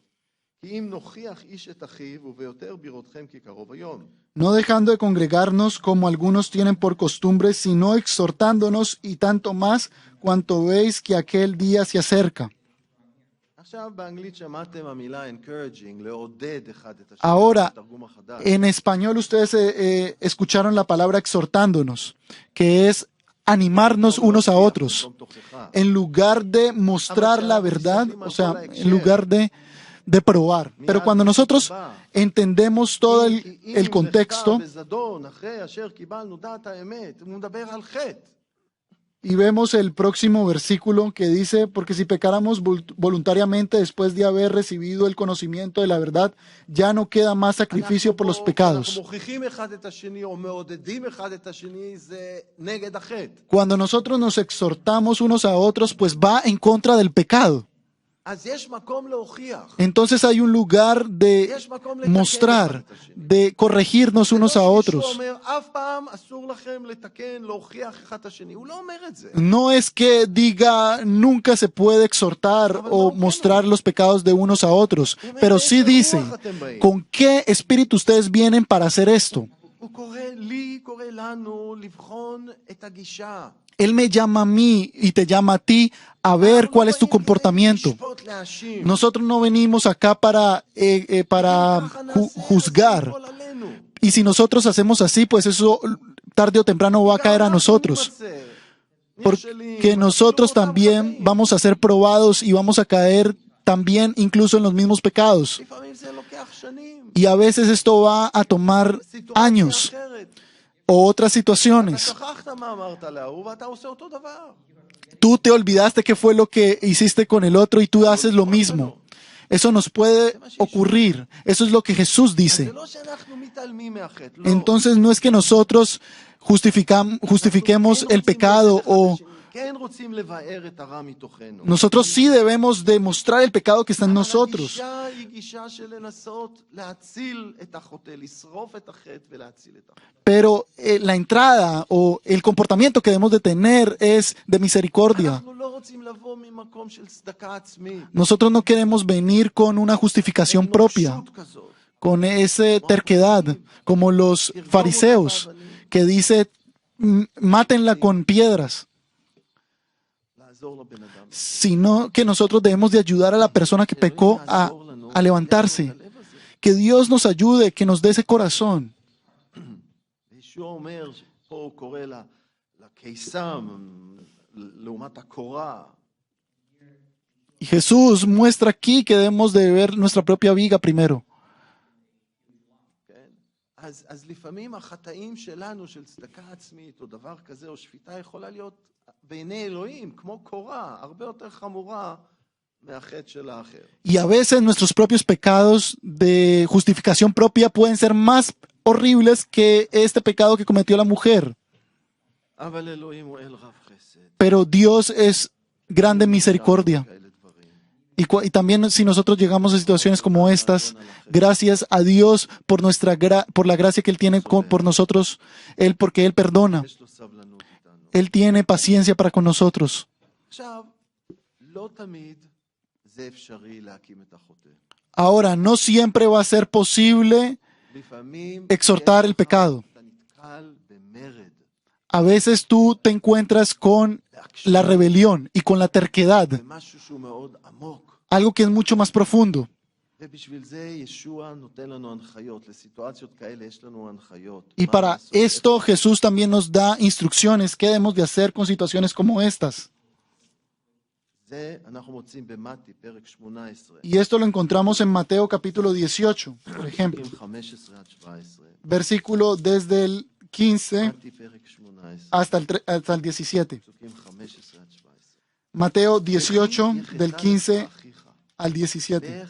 כי אם נוכיח איש את אחיו וביותר בראותכם כי קרוב היום. No dejando de congregarnos como algunos tienen por costumbre, sino exhortándonos, y tanto más cuanto veis que aquel día se acerca. עכשיו באנגלית שמעתם המילה encouraging, לעודד אחד את השני. Ahora, בתרגום החדש. en español ustedes escucharon la palabra exhortándonos, que es animarnos unos a otros. En lugar de mostrar la verdad, o sea, en lugar de probar. Pero cuando nosotros entendemos todo el contexto y vemos el próximo versículo que dice, porque si pecáramos voluntariamente después de haber recibido el conocimiento de la verdad, ya no queda más sacrificio por los pecados. Cuando nosotros nos exhortamos unos a otros, pues va en contra del pecado. Entonces hay un lugar de mostrar, de corregirnos unos a otros. No es que diga nunca se puede exhortar o mostrar los pecados de unos a otros, pero sí dice, ¿con qué espíritu ustedes vienen para hacer esto? Él me llama a mí y te llama a ti a ver cuál es tu comportamiento. Nosotros no venimos acá para juzgar. Y si nosotros hacemos así, pues eso tarde o temprano va a caer a nosotros. Porque nosotros también vamos a ser probados y vamos a caer también incluso en los mismos pecados. Y a veces esto va a tomar años o otras situaciones. Tú te olvidaste qué fue lo que hiciste con el otro y tú haces lo mismo. Eso nos puede ocurrir. Eso es lo que Jesús dice. Entonces no es que nosotros justifiquemos el pecado o nosotros sí debemos demostrar el pecado que está en nosotros. Pero la entrada o el comportamiento que debemos de tener es de misericordia. Nosotros no queremos venir con una justificación propia, con esa terquedad, como los fariseos, que dice, mátenla con piedras. Sino que nosotros debemos de ayudar a la persona que pecó a levantarse. Que Dios nos ayude, que nos dé ese corazón. Y Jesús muestra aquí que debemos de ver nuestra propia viga primero. אז לפעמים החטאים שלנו של צדקה עצמית או דבר כזה או שפיטה יכולה להיות בעיני אלוהים כמו קורה, הרבה יותר חמורה מהחטא של האחר. Y a veces nuestros propios pecados de justificación propia pueden ser más horribles que este pecado que cometió la mujer. אבל אלוהים הוא אל רב חסד. Pero Dios es grande en misericordia. Y también si nosotros llegamos a situaciones como estas, gracias a Dios por la gracia que Él tiene por nosotros, porque Él perdona. Él tiene paciencia para con nosotros. Ahora, no siempre va a ser posible exhortar el pecado. A veces tú te encuentras con la rebelión y con la terquedad, algo que es mucho más profundo. Y para esto Jesús también nos da instrucciones qué debemos de hacer con situaciones como estas. Y esto lo encontramos en Mateo capítulo 18, por ejemplo. Versículo desde el 15 hasta el 17. Mateo 18, del 15 al 17.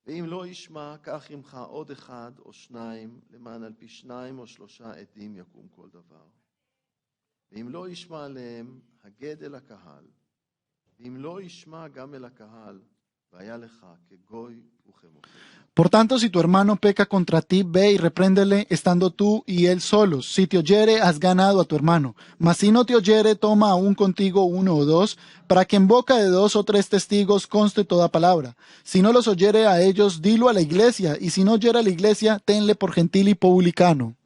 ואם לא ישמע, קח עמך עוד אחד או שניים, למען על פי שניים או שלושה עדים יקום כל דבר. ואם לא ישמע עליהם, הגד אל הקהל. ואם לא ישמע גם אל הקהל, והיה לך כגוי וכמוכר. Por tanto, si tu hermano peca contra ti, ve y repréndele, estando tú y él solos. Si te oyere, has ganado a tu hermano. Mas si no te oyere, toma aún contigo uno o dos, para que en boca de dos o tres testigos conste toda palabra. Si no los oyere a ellos, dilo a la iglesia, y si no oyere a la iglesia, tenle por gentil y publicano.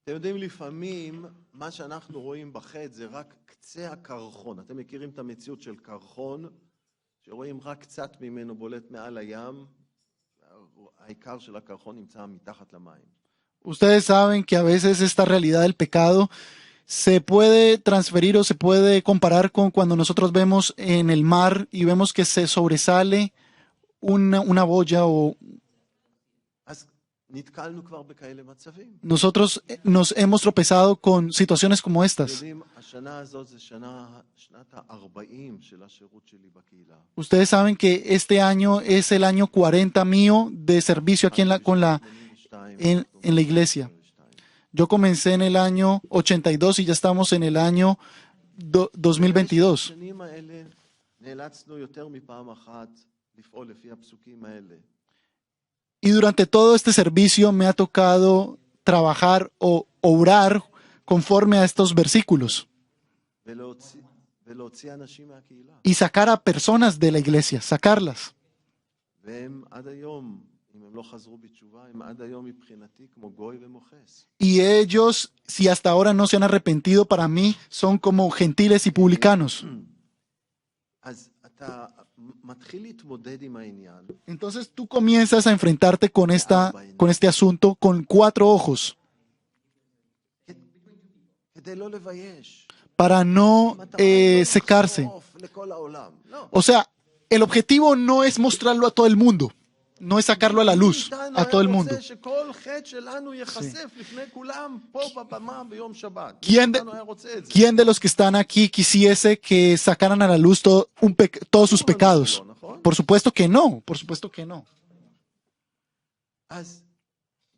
אתם יודעים, לפעמים מה שאנחנו רואים בחטא זה רק קצה הקרחון. אתם מכירים את המציאות של קרחון, שרואים רק קצת ממנו בולט מעל הים, העיקר של הקרחון נמצא מתחת למים. Ustedes saben que a veces esta realidad del pecado se puede transferir o se puede comparar con cuando nosotros vemos en el mar y vemos que se sobresale una boya o אז נתקלנו כבר בכאלה מצבים. nosotros nos hemos tropezado con situaciones como estas. יודעים, השנה הזאת זה שנת ה-40 של השירות שלי בקהילה. Ustedes saben que este año es el año 40 mío de servicio aquí en la iglesia. Yo comencé en el año 82 y ya estamos en el año 2022. בשנים האלה נאלצנו יותר מפעם אחת לפעול לפי הפסוקים האלה. Y durante todo este servicio me ha tocado trabajar o orar conforme a estos versículos ולהוציא אנשים מהקהילה. y sacar a personas de la iglesia, sacarlas. והם עד היום, אם הם לא חזרו בתשובה, הם עד היום מבחינתי כמו גוי ומוחס. Y ellos, si hasta ahora no se han arrepentido, para mí son como gentiles y publicanos. אז אתה מתחיל להתמודד עם העניין. Entonces tú comienzas a enfrentarte con este asunto con 4 ojos כדי לא לבייש. para no secarse. לכל העולם. לא. O sea, el objetivo no es mostrarlo a todo el mundo, no es sacarlo a la luz a todo el mundo. שכל חטא שלנו ייחשף לפני כולם פה בבמה ביום שבת. ¿Quién de los que están aquí quisiese que sacaran a la luz todos sus pecados? Por supuesto que no, por supuesto que no. אז,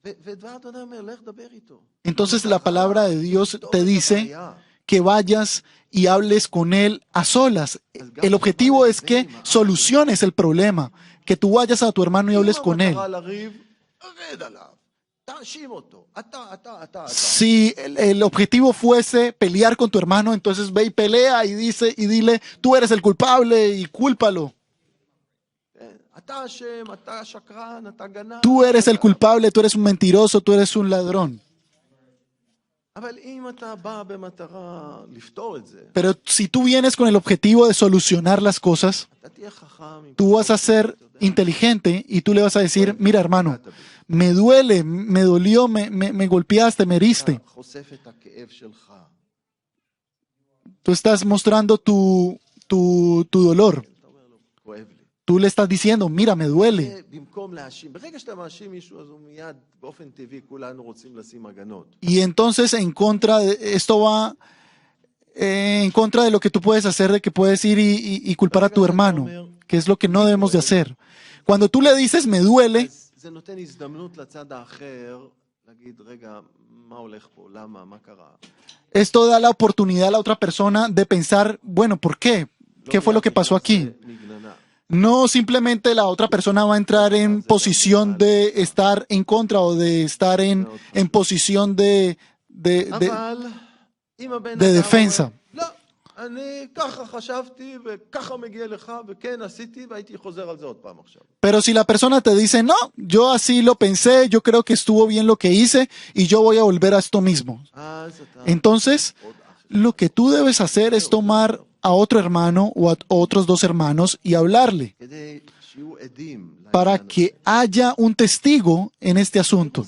ודבר אדוני אומר, לך דבר איתו. Entonces la palabra de Dios te dice que vayas y hables con él a solas. El objetivo es que soluciones el problema, que tú vayas a tu hermano y hables con él. Si el objetivo fuese pelear con tu hermano, entonces ve y pelea y dile, tú eres el culpable y cúlpalo. Tú eres el culpable, tú eres un mentiroso, tú eres un ladrón. Pero si tú vienes con el objetivo de solucionar las cosas, tú vas a ser inteligente y tú le vas a decir, mira hermano, me duele, me dolió, me golpeaste, me heriste. Tú estás mostrando tu dolor. Tú le estás diciendo, mira, me duele. Y entonces esto va en contra de lo que tú puedes hacer, de que puedes ir y culpar a tu hermano, que es lo que no debemos de hacer. Cuando tú le dices, me duele, esto da la oportunidad a la otra persona de pensar, bueno, ¿por qué? ¿Qué fue lo que pasó aquí? No simplemente la otra persona va a entrar en posición de estar en contra o de estar en posición de defensa. Pero si la persona te dice, no, yo así lo pensé, yo creo que estuvo bien lo que hice y yo voy a volver a esto mismo. Entonces, lo que tú debes hacer es tomar a otro hermano o a otros 2 hermanos y hablarle para que haya un testigo en este asunto.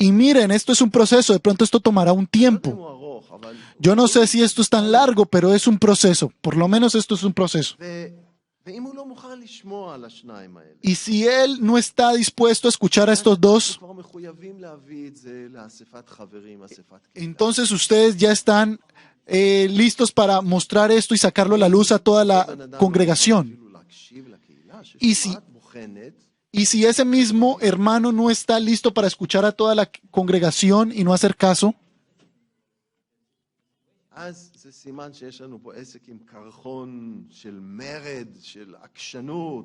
Y miren, esto es un proceso, de pronto esto tomará un tiempo. Yo no sé si esto es tan largo, pero es un proceso, por lo menos esto es un proceso. Y si él no está dispuesto a escuchar a estos 2, entonces ustedes ya están listos para mostrar esto y sacarlo a la luz a toda la congregación. Y si ese mismo hermano no está listo para escuchar a toda la congregación y no hacer caso,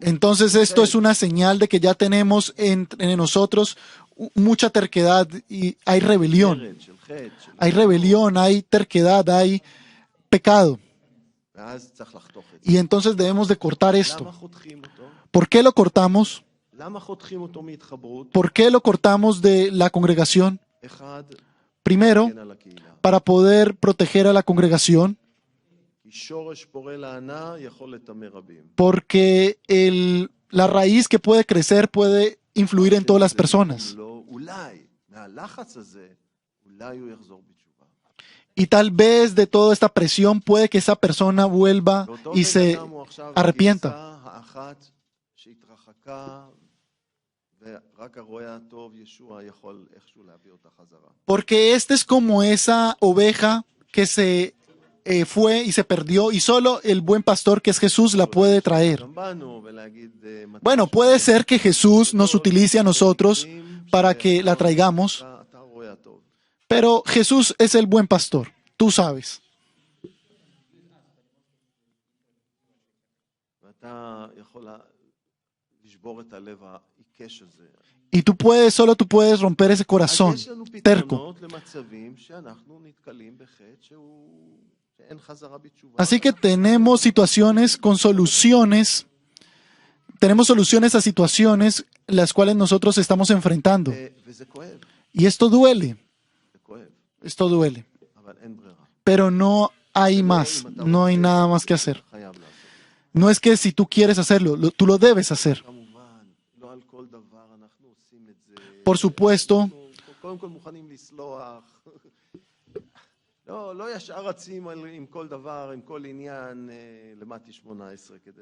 entonces esto es una señal de que ya tenemos en nosotros mucha terquedad y hay rebelión. Hay rebelión, hay terquedad, hay pecado. Y entonces debemos de cortar esto. ¿Por qué lo cortamos? למה חותכים אותו מהתחברות? ¿Por qué lo cortamos de la congregación? אחד, Primero, כן על הקהילה. para poder proteger a la congregación, כי שורש פורה לענה יכול לטמא רבים. porque la raíz que puede crecer puede influir en todas las personas. לא, אולי, מהלחץ הזה, אולי הוא יחזור בתשובה. Y tal vez de toda esta presión puede que esa persona vuelva ואותו y בן se אדם הוא עכשיו arrepienta. הגרסה האחת שהתרחקה, ורק הרואה הטוב ישוע יכול איכשהו להביא אותה חזרה. Porque este es como esa oveja que se fue y se perdió y solo el buen pastor que es Jesús la puede traer. גם באנו ולהגיד, Bueno, puede ser que Jesús nos utilice a nosotros para que la traigamos, אתה רואה הטוב. pero Jesús es el buen pastor, tú sabes. ואתה יכול לשבור את הלב העיקש הזה. Y solo tú puedes romper ese corazón אז יש לנו terco. פתרונות למצבים שאנחנו נתקלים בחטא שאין חזרה בתשובה. Así que tenemos situaciones con soluciones, tenemos soluciones a situaciones las cuales nosotros estamos enfrentando. וזה כואב, Y esto duele, זה כואב, esto duele. אבל אין ברירה. Pero no hay más, no hay nada más que hacer. חייב לעשות. No es que si tú quieres hacerlo, tú lo debes hacer. כמובן, לא על כל דבר אנחנו עושים את זה. Por supuesto, אנחנו קודם כל מוכנים לסלוח. לא ישר רצים עם כל דבר, עם כל עניין למתי 18 כדי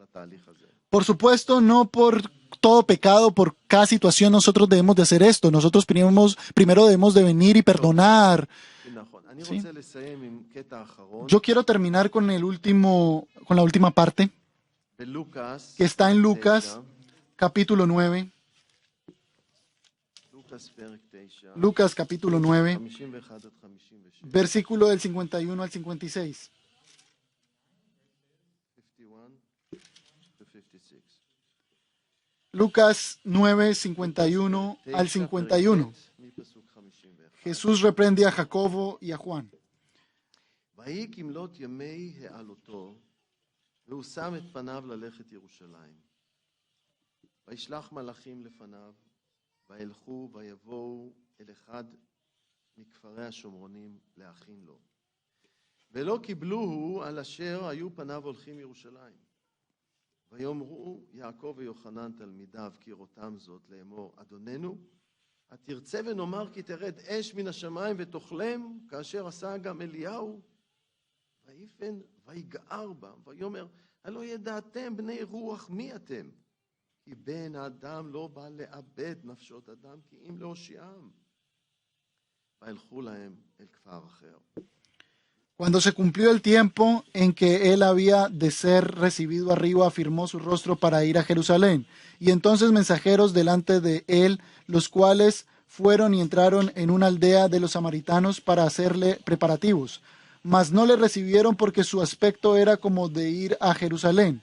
לתהליך הזה. por supuesto, no por todo pecado, por cada situación nosotros debemos de hacer esto. Nosotros primero debemos de venir y perdonar. נכון. אני רוצה לסיים עם קטע אחרון. Yo quiero terminar con la última parte, בלוקאס, que está en Lucas, capítulo 9. לוקאס פרק 9, Lucas, capítulo 9, 51 עד 56. versículo del 51 al 56. 51 to 56. Lucas 9, 51 al 51. מפסוק 51. Jesús reprende a Jacobo y a Juan. ויהי כמלות ימי העלותו, והוא שם את פניו ללכת ירושלים. וישלח מלאכים לפניו, וילכו ויבואו אל אחד מכפרי השומרונים להכין לו. ולא קיבלוהו על אשר היו פניו הולכים ירושלים. ויאמרו יעקב ויוחנן תלמידיו כראותם זאת לאמור, אדוננו, התרצה ונאמר כי תרד אש מן השמיים ותאכלם, כאשר עשה גם אליהו. ויפן ויגער בם, ויאמר, הלא ידעתם בני רוח מי אתם? כי בן האדם לא בא לאבד נפשות אדם, כי אם להושיעם. וילכו להם אל כפר אחר. Cuando se cumplió el tiempo en que él había de ser recibido arriba, afirmó su rostro para ir a Jerusalén. Y entonces mensajeros delante de él, los cuales fueron y entraron en una aldea de los samaritanos para hacerle preparativos. Mas no le recibieron porque su aspecto era como de ir a Jerusalén.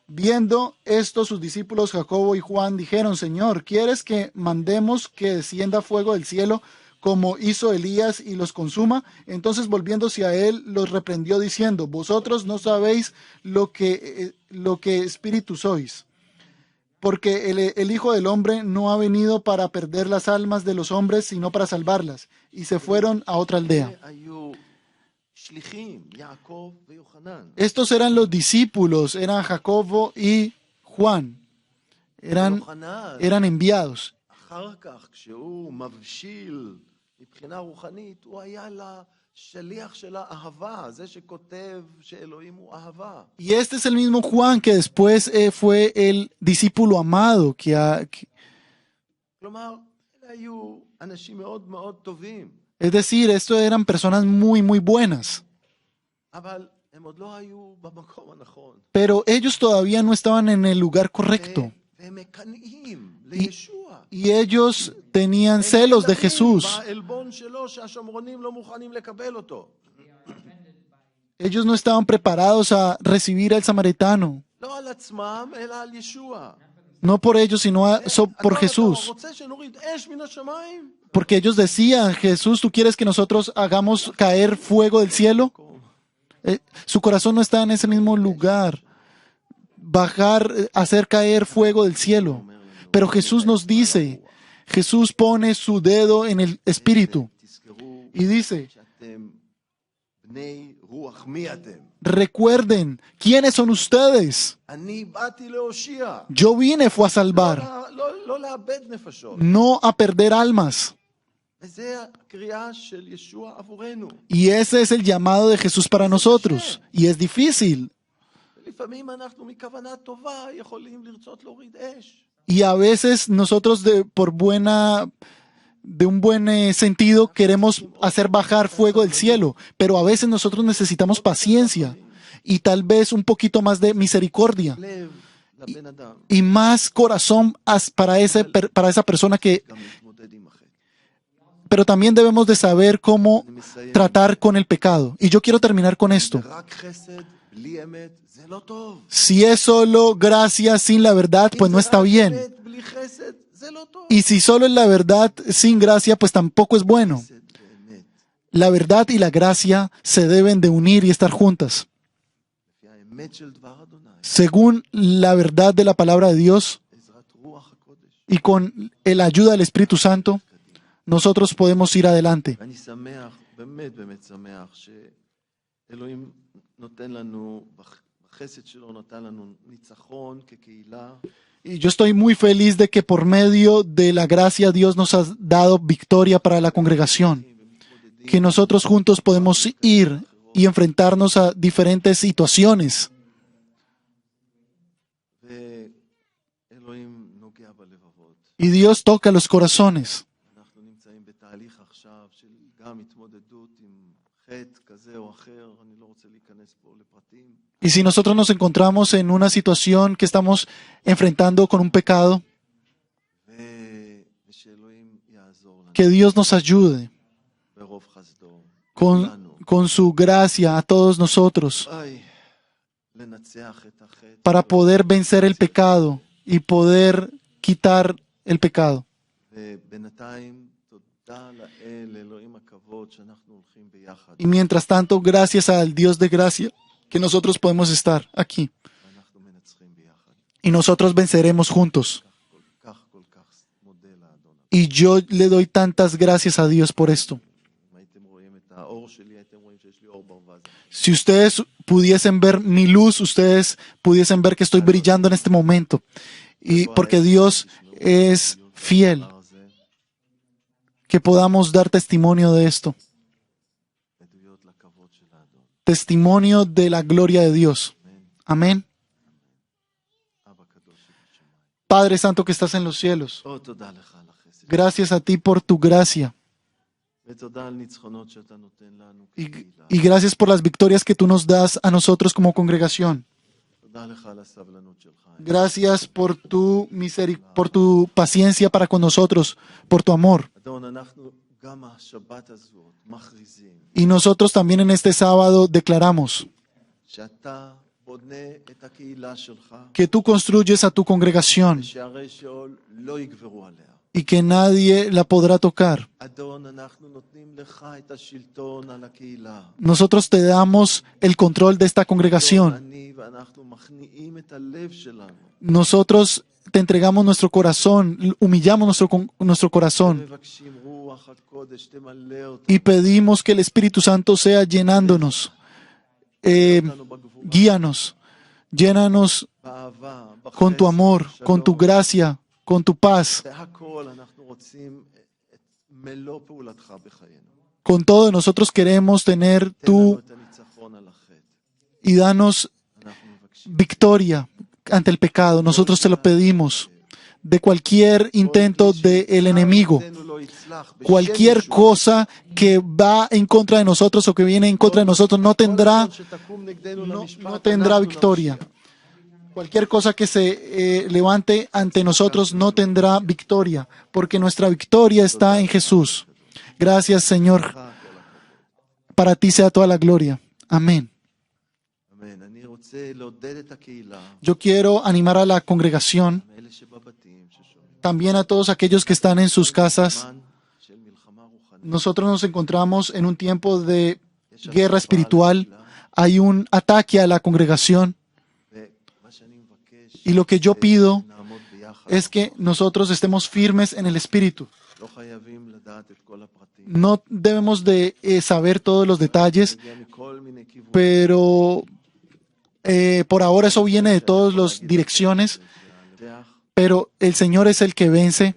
Viendo esto, sus discípulos Jacobo y Juan dijeron, Señor, ¿quieres que mandemos que descienda fuego del cielo como hizo Elías y los consuma? Entonces volviéndose a él, los reprendió diciendo, vosotros no sabéis lo que espíritu sois, porque el Hijo del Hombre no ha venido para perder las almas de los hombres, sino para salvarlas. Y se fueron a otra aldea. Estos eran los discípulos, eran Jacobo y Juan, eran enviados. מבחינה רוחנית, הוא היה לשליח של האהבה, זה שכותב שאלוהים הוא אהבה. Y este es el mismo Juan que después fue el discípulo amado. כלומר, אלה היו אנשים מאוד מאוד טובים. Es decir, estos eran personas muy, muy buenas. אבל הם עוד לא היו במקום הנכון. Pero ellos todavía no estaban en el lugar correcto. והם מקנאים לישוע. Y ellos tenían celos de Jesús. Ellos no estaban preparados a recibir al samaritano. No por ellos, sino por Jesús. Porque ellos decían, Jesús, ¿tú quieres que nosotros hagamos caer fuego del cielo? Su corazón no está en ese mismo lugar. Hacer caer fuego del cielo. Pero Jesús nos dice, Jesús pone su dedo en el espíritu y dice, recuerden, ¿quiénes son ustedes? Yo vine fue a salvar, no a perder almas. Y ese es el llamado de Jesús para nosotros. Y es difícil. Y a veces nosotros de un buen sentido queremos hacer bajar fuego del cielo, pero a veces nosotros necesitamos paciencia y tal vez un poquito más de misericordia y más corazón para esa persona que... Pero también debemos de saber cómo tratar con el pecado. Y yo quiero terminar con esto. Si es solo gracia sin la verdad, pues no está bien. Y si solo es la verdad sin gracia, pues tampoco es bueno. La verdad y la gracia se deben de unir y estar juntas. Según la verdad de la palabra de Dios y con la ayuda del Espíritu Santo, nosotros podemos ir adelante. Y yo estoy muy feliz de que por medio de la gracia Dios nos ha dado victoria para la congregación. Que nosotros juntos podemos ir y enfrentarnos a diferentes situaciones. Y Dios toca los corazones. Y si nosotros nos encontramos en una situación que estamos enfrentando con un pecado, que Dios nos ayude con su gracia a todos nosotros para poder vencer el pecado y poder quitar el pecado. Y mientras tanto, gracias al Dios de gracia, que nosotros podemos estar aquí. Y nosotros venceremos juntos. Y yo le doy tantas gracias a Dios por esto. Si ustedes pudiesen ver mi luz, ustedes pudiesen ver que estoy brillando en este momento. Y porque Dios es fiel. Que podamos dar testimonio de esto. Testimonio de la gloria de Dios. Amén. Padre Santo que estás en los cielos, gracias a ti por tu gracia. Y gracias por las victorias que tú nos das a nosotros como congregación. Gracias por tu paciencia para con nosotros, por tu amor. Y nosotros también en este sábado declaramos que tú construyes a tu congregación y que nadie la podrá tocar. Nosotros te damos el control de esta congregación. Nosotros te entregamos nuestro corazón, humillamos nuestro corazón y pedimos que el Espíritu Santo sea llenándonos. Guíanos, llénanos con tu amor, con tu gracia, con tu paz. Con todo, nosotros queremos tener tú y danos victoria ante el pecado. Nosotros te lo pedimos. De cualquier intento del enemigo, cualquier cosa que va en contra de nosotros o que viene en contra de nosotros no tendrá victoria. Cualquier cosa que se levante ante nosotros no tendrá victoria, porque nuestra victoria está en Jesús. Gracias, Señor. Para ti sea toda la gloria. Amén. Yo quiero animar a la congregación, también a todos aquellos que están en sus casas. Nosotros nos encontramos en un tiempo de guerra espiritual. Hay un ataque a la congregación. Y lo que yo pido es que nosotros estemos firmes en el Espíritu. לא חייבים לדעת את כל הפרטים. No debemos de saber todos los detalles, מגיע מכל מיני כיוונים. pero por ahora eso viene de todas las direcciones, pero el Señor es el que vence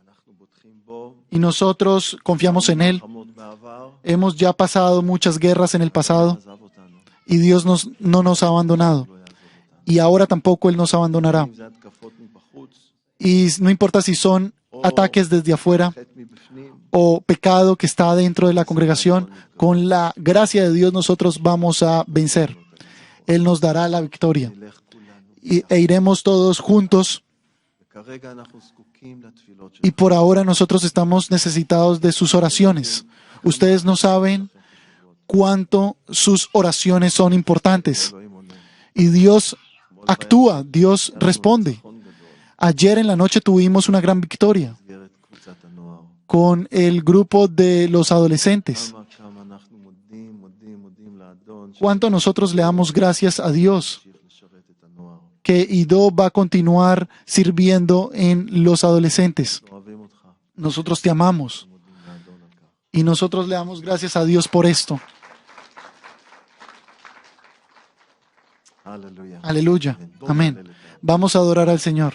אנחנו בוטחים בו. y nosotros confiamos en Él. מלחמות בעבר, Hemos ya pasado muchas guerras en el pasado עזב אותנו. y Dios no nos ha abandonado לא יעזוב אותנו. y ahora tampoco Él nos abandonará. אם זה התקפות מבחוץ, Y no importa si son ataques desde afuera חטא מבפנים, o pecado que está dentro de la congregación, con la gracia de Dios nosotros vamos a vencer. Él nos dará la victoria נלך כולנו. e iremos todos juntos. וכרגע אנחנו זקוקים לתפילות Y שלנו. por ahora nosotros estamos necesitados de sus oraciones. Ustedes no saben cuánto sus oraciones son importantes. אלוהים עונה. Y Dios actúa, Dios responde. ניצחון גדול. Ayer en la noche tuvimos una gran victoria במסגרת קבוצת הנוער. con el grupo de los adolescentes. כמה אנחנו מודים לאדון Cuánto nosotros le damos gracias a Dios שימשיך לשרת את הנוער. que Ido va a continuar sirviendo en los adolescentes. אנחנו אוהבים אותך. Nosotros te amamos מודים לאדון על כך. y nosotros le damos gracias a Dios por esto. הללויה. Aleluya. בואו Amén. נהלל את האדון. Vamos a adorar al Señor.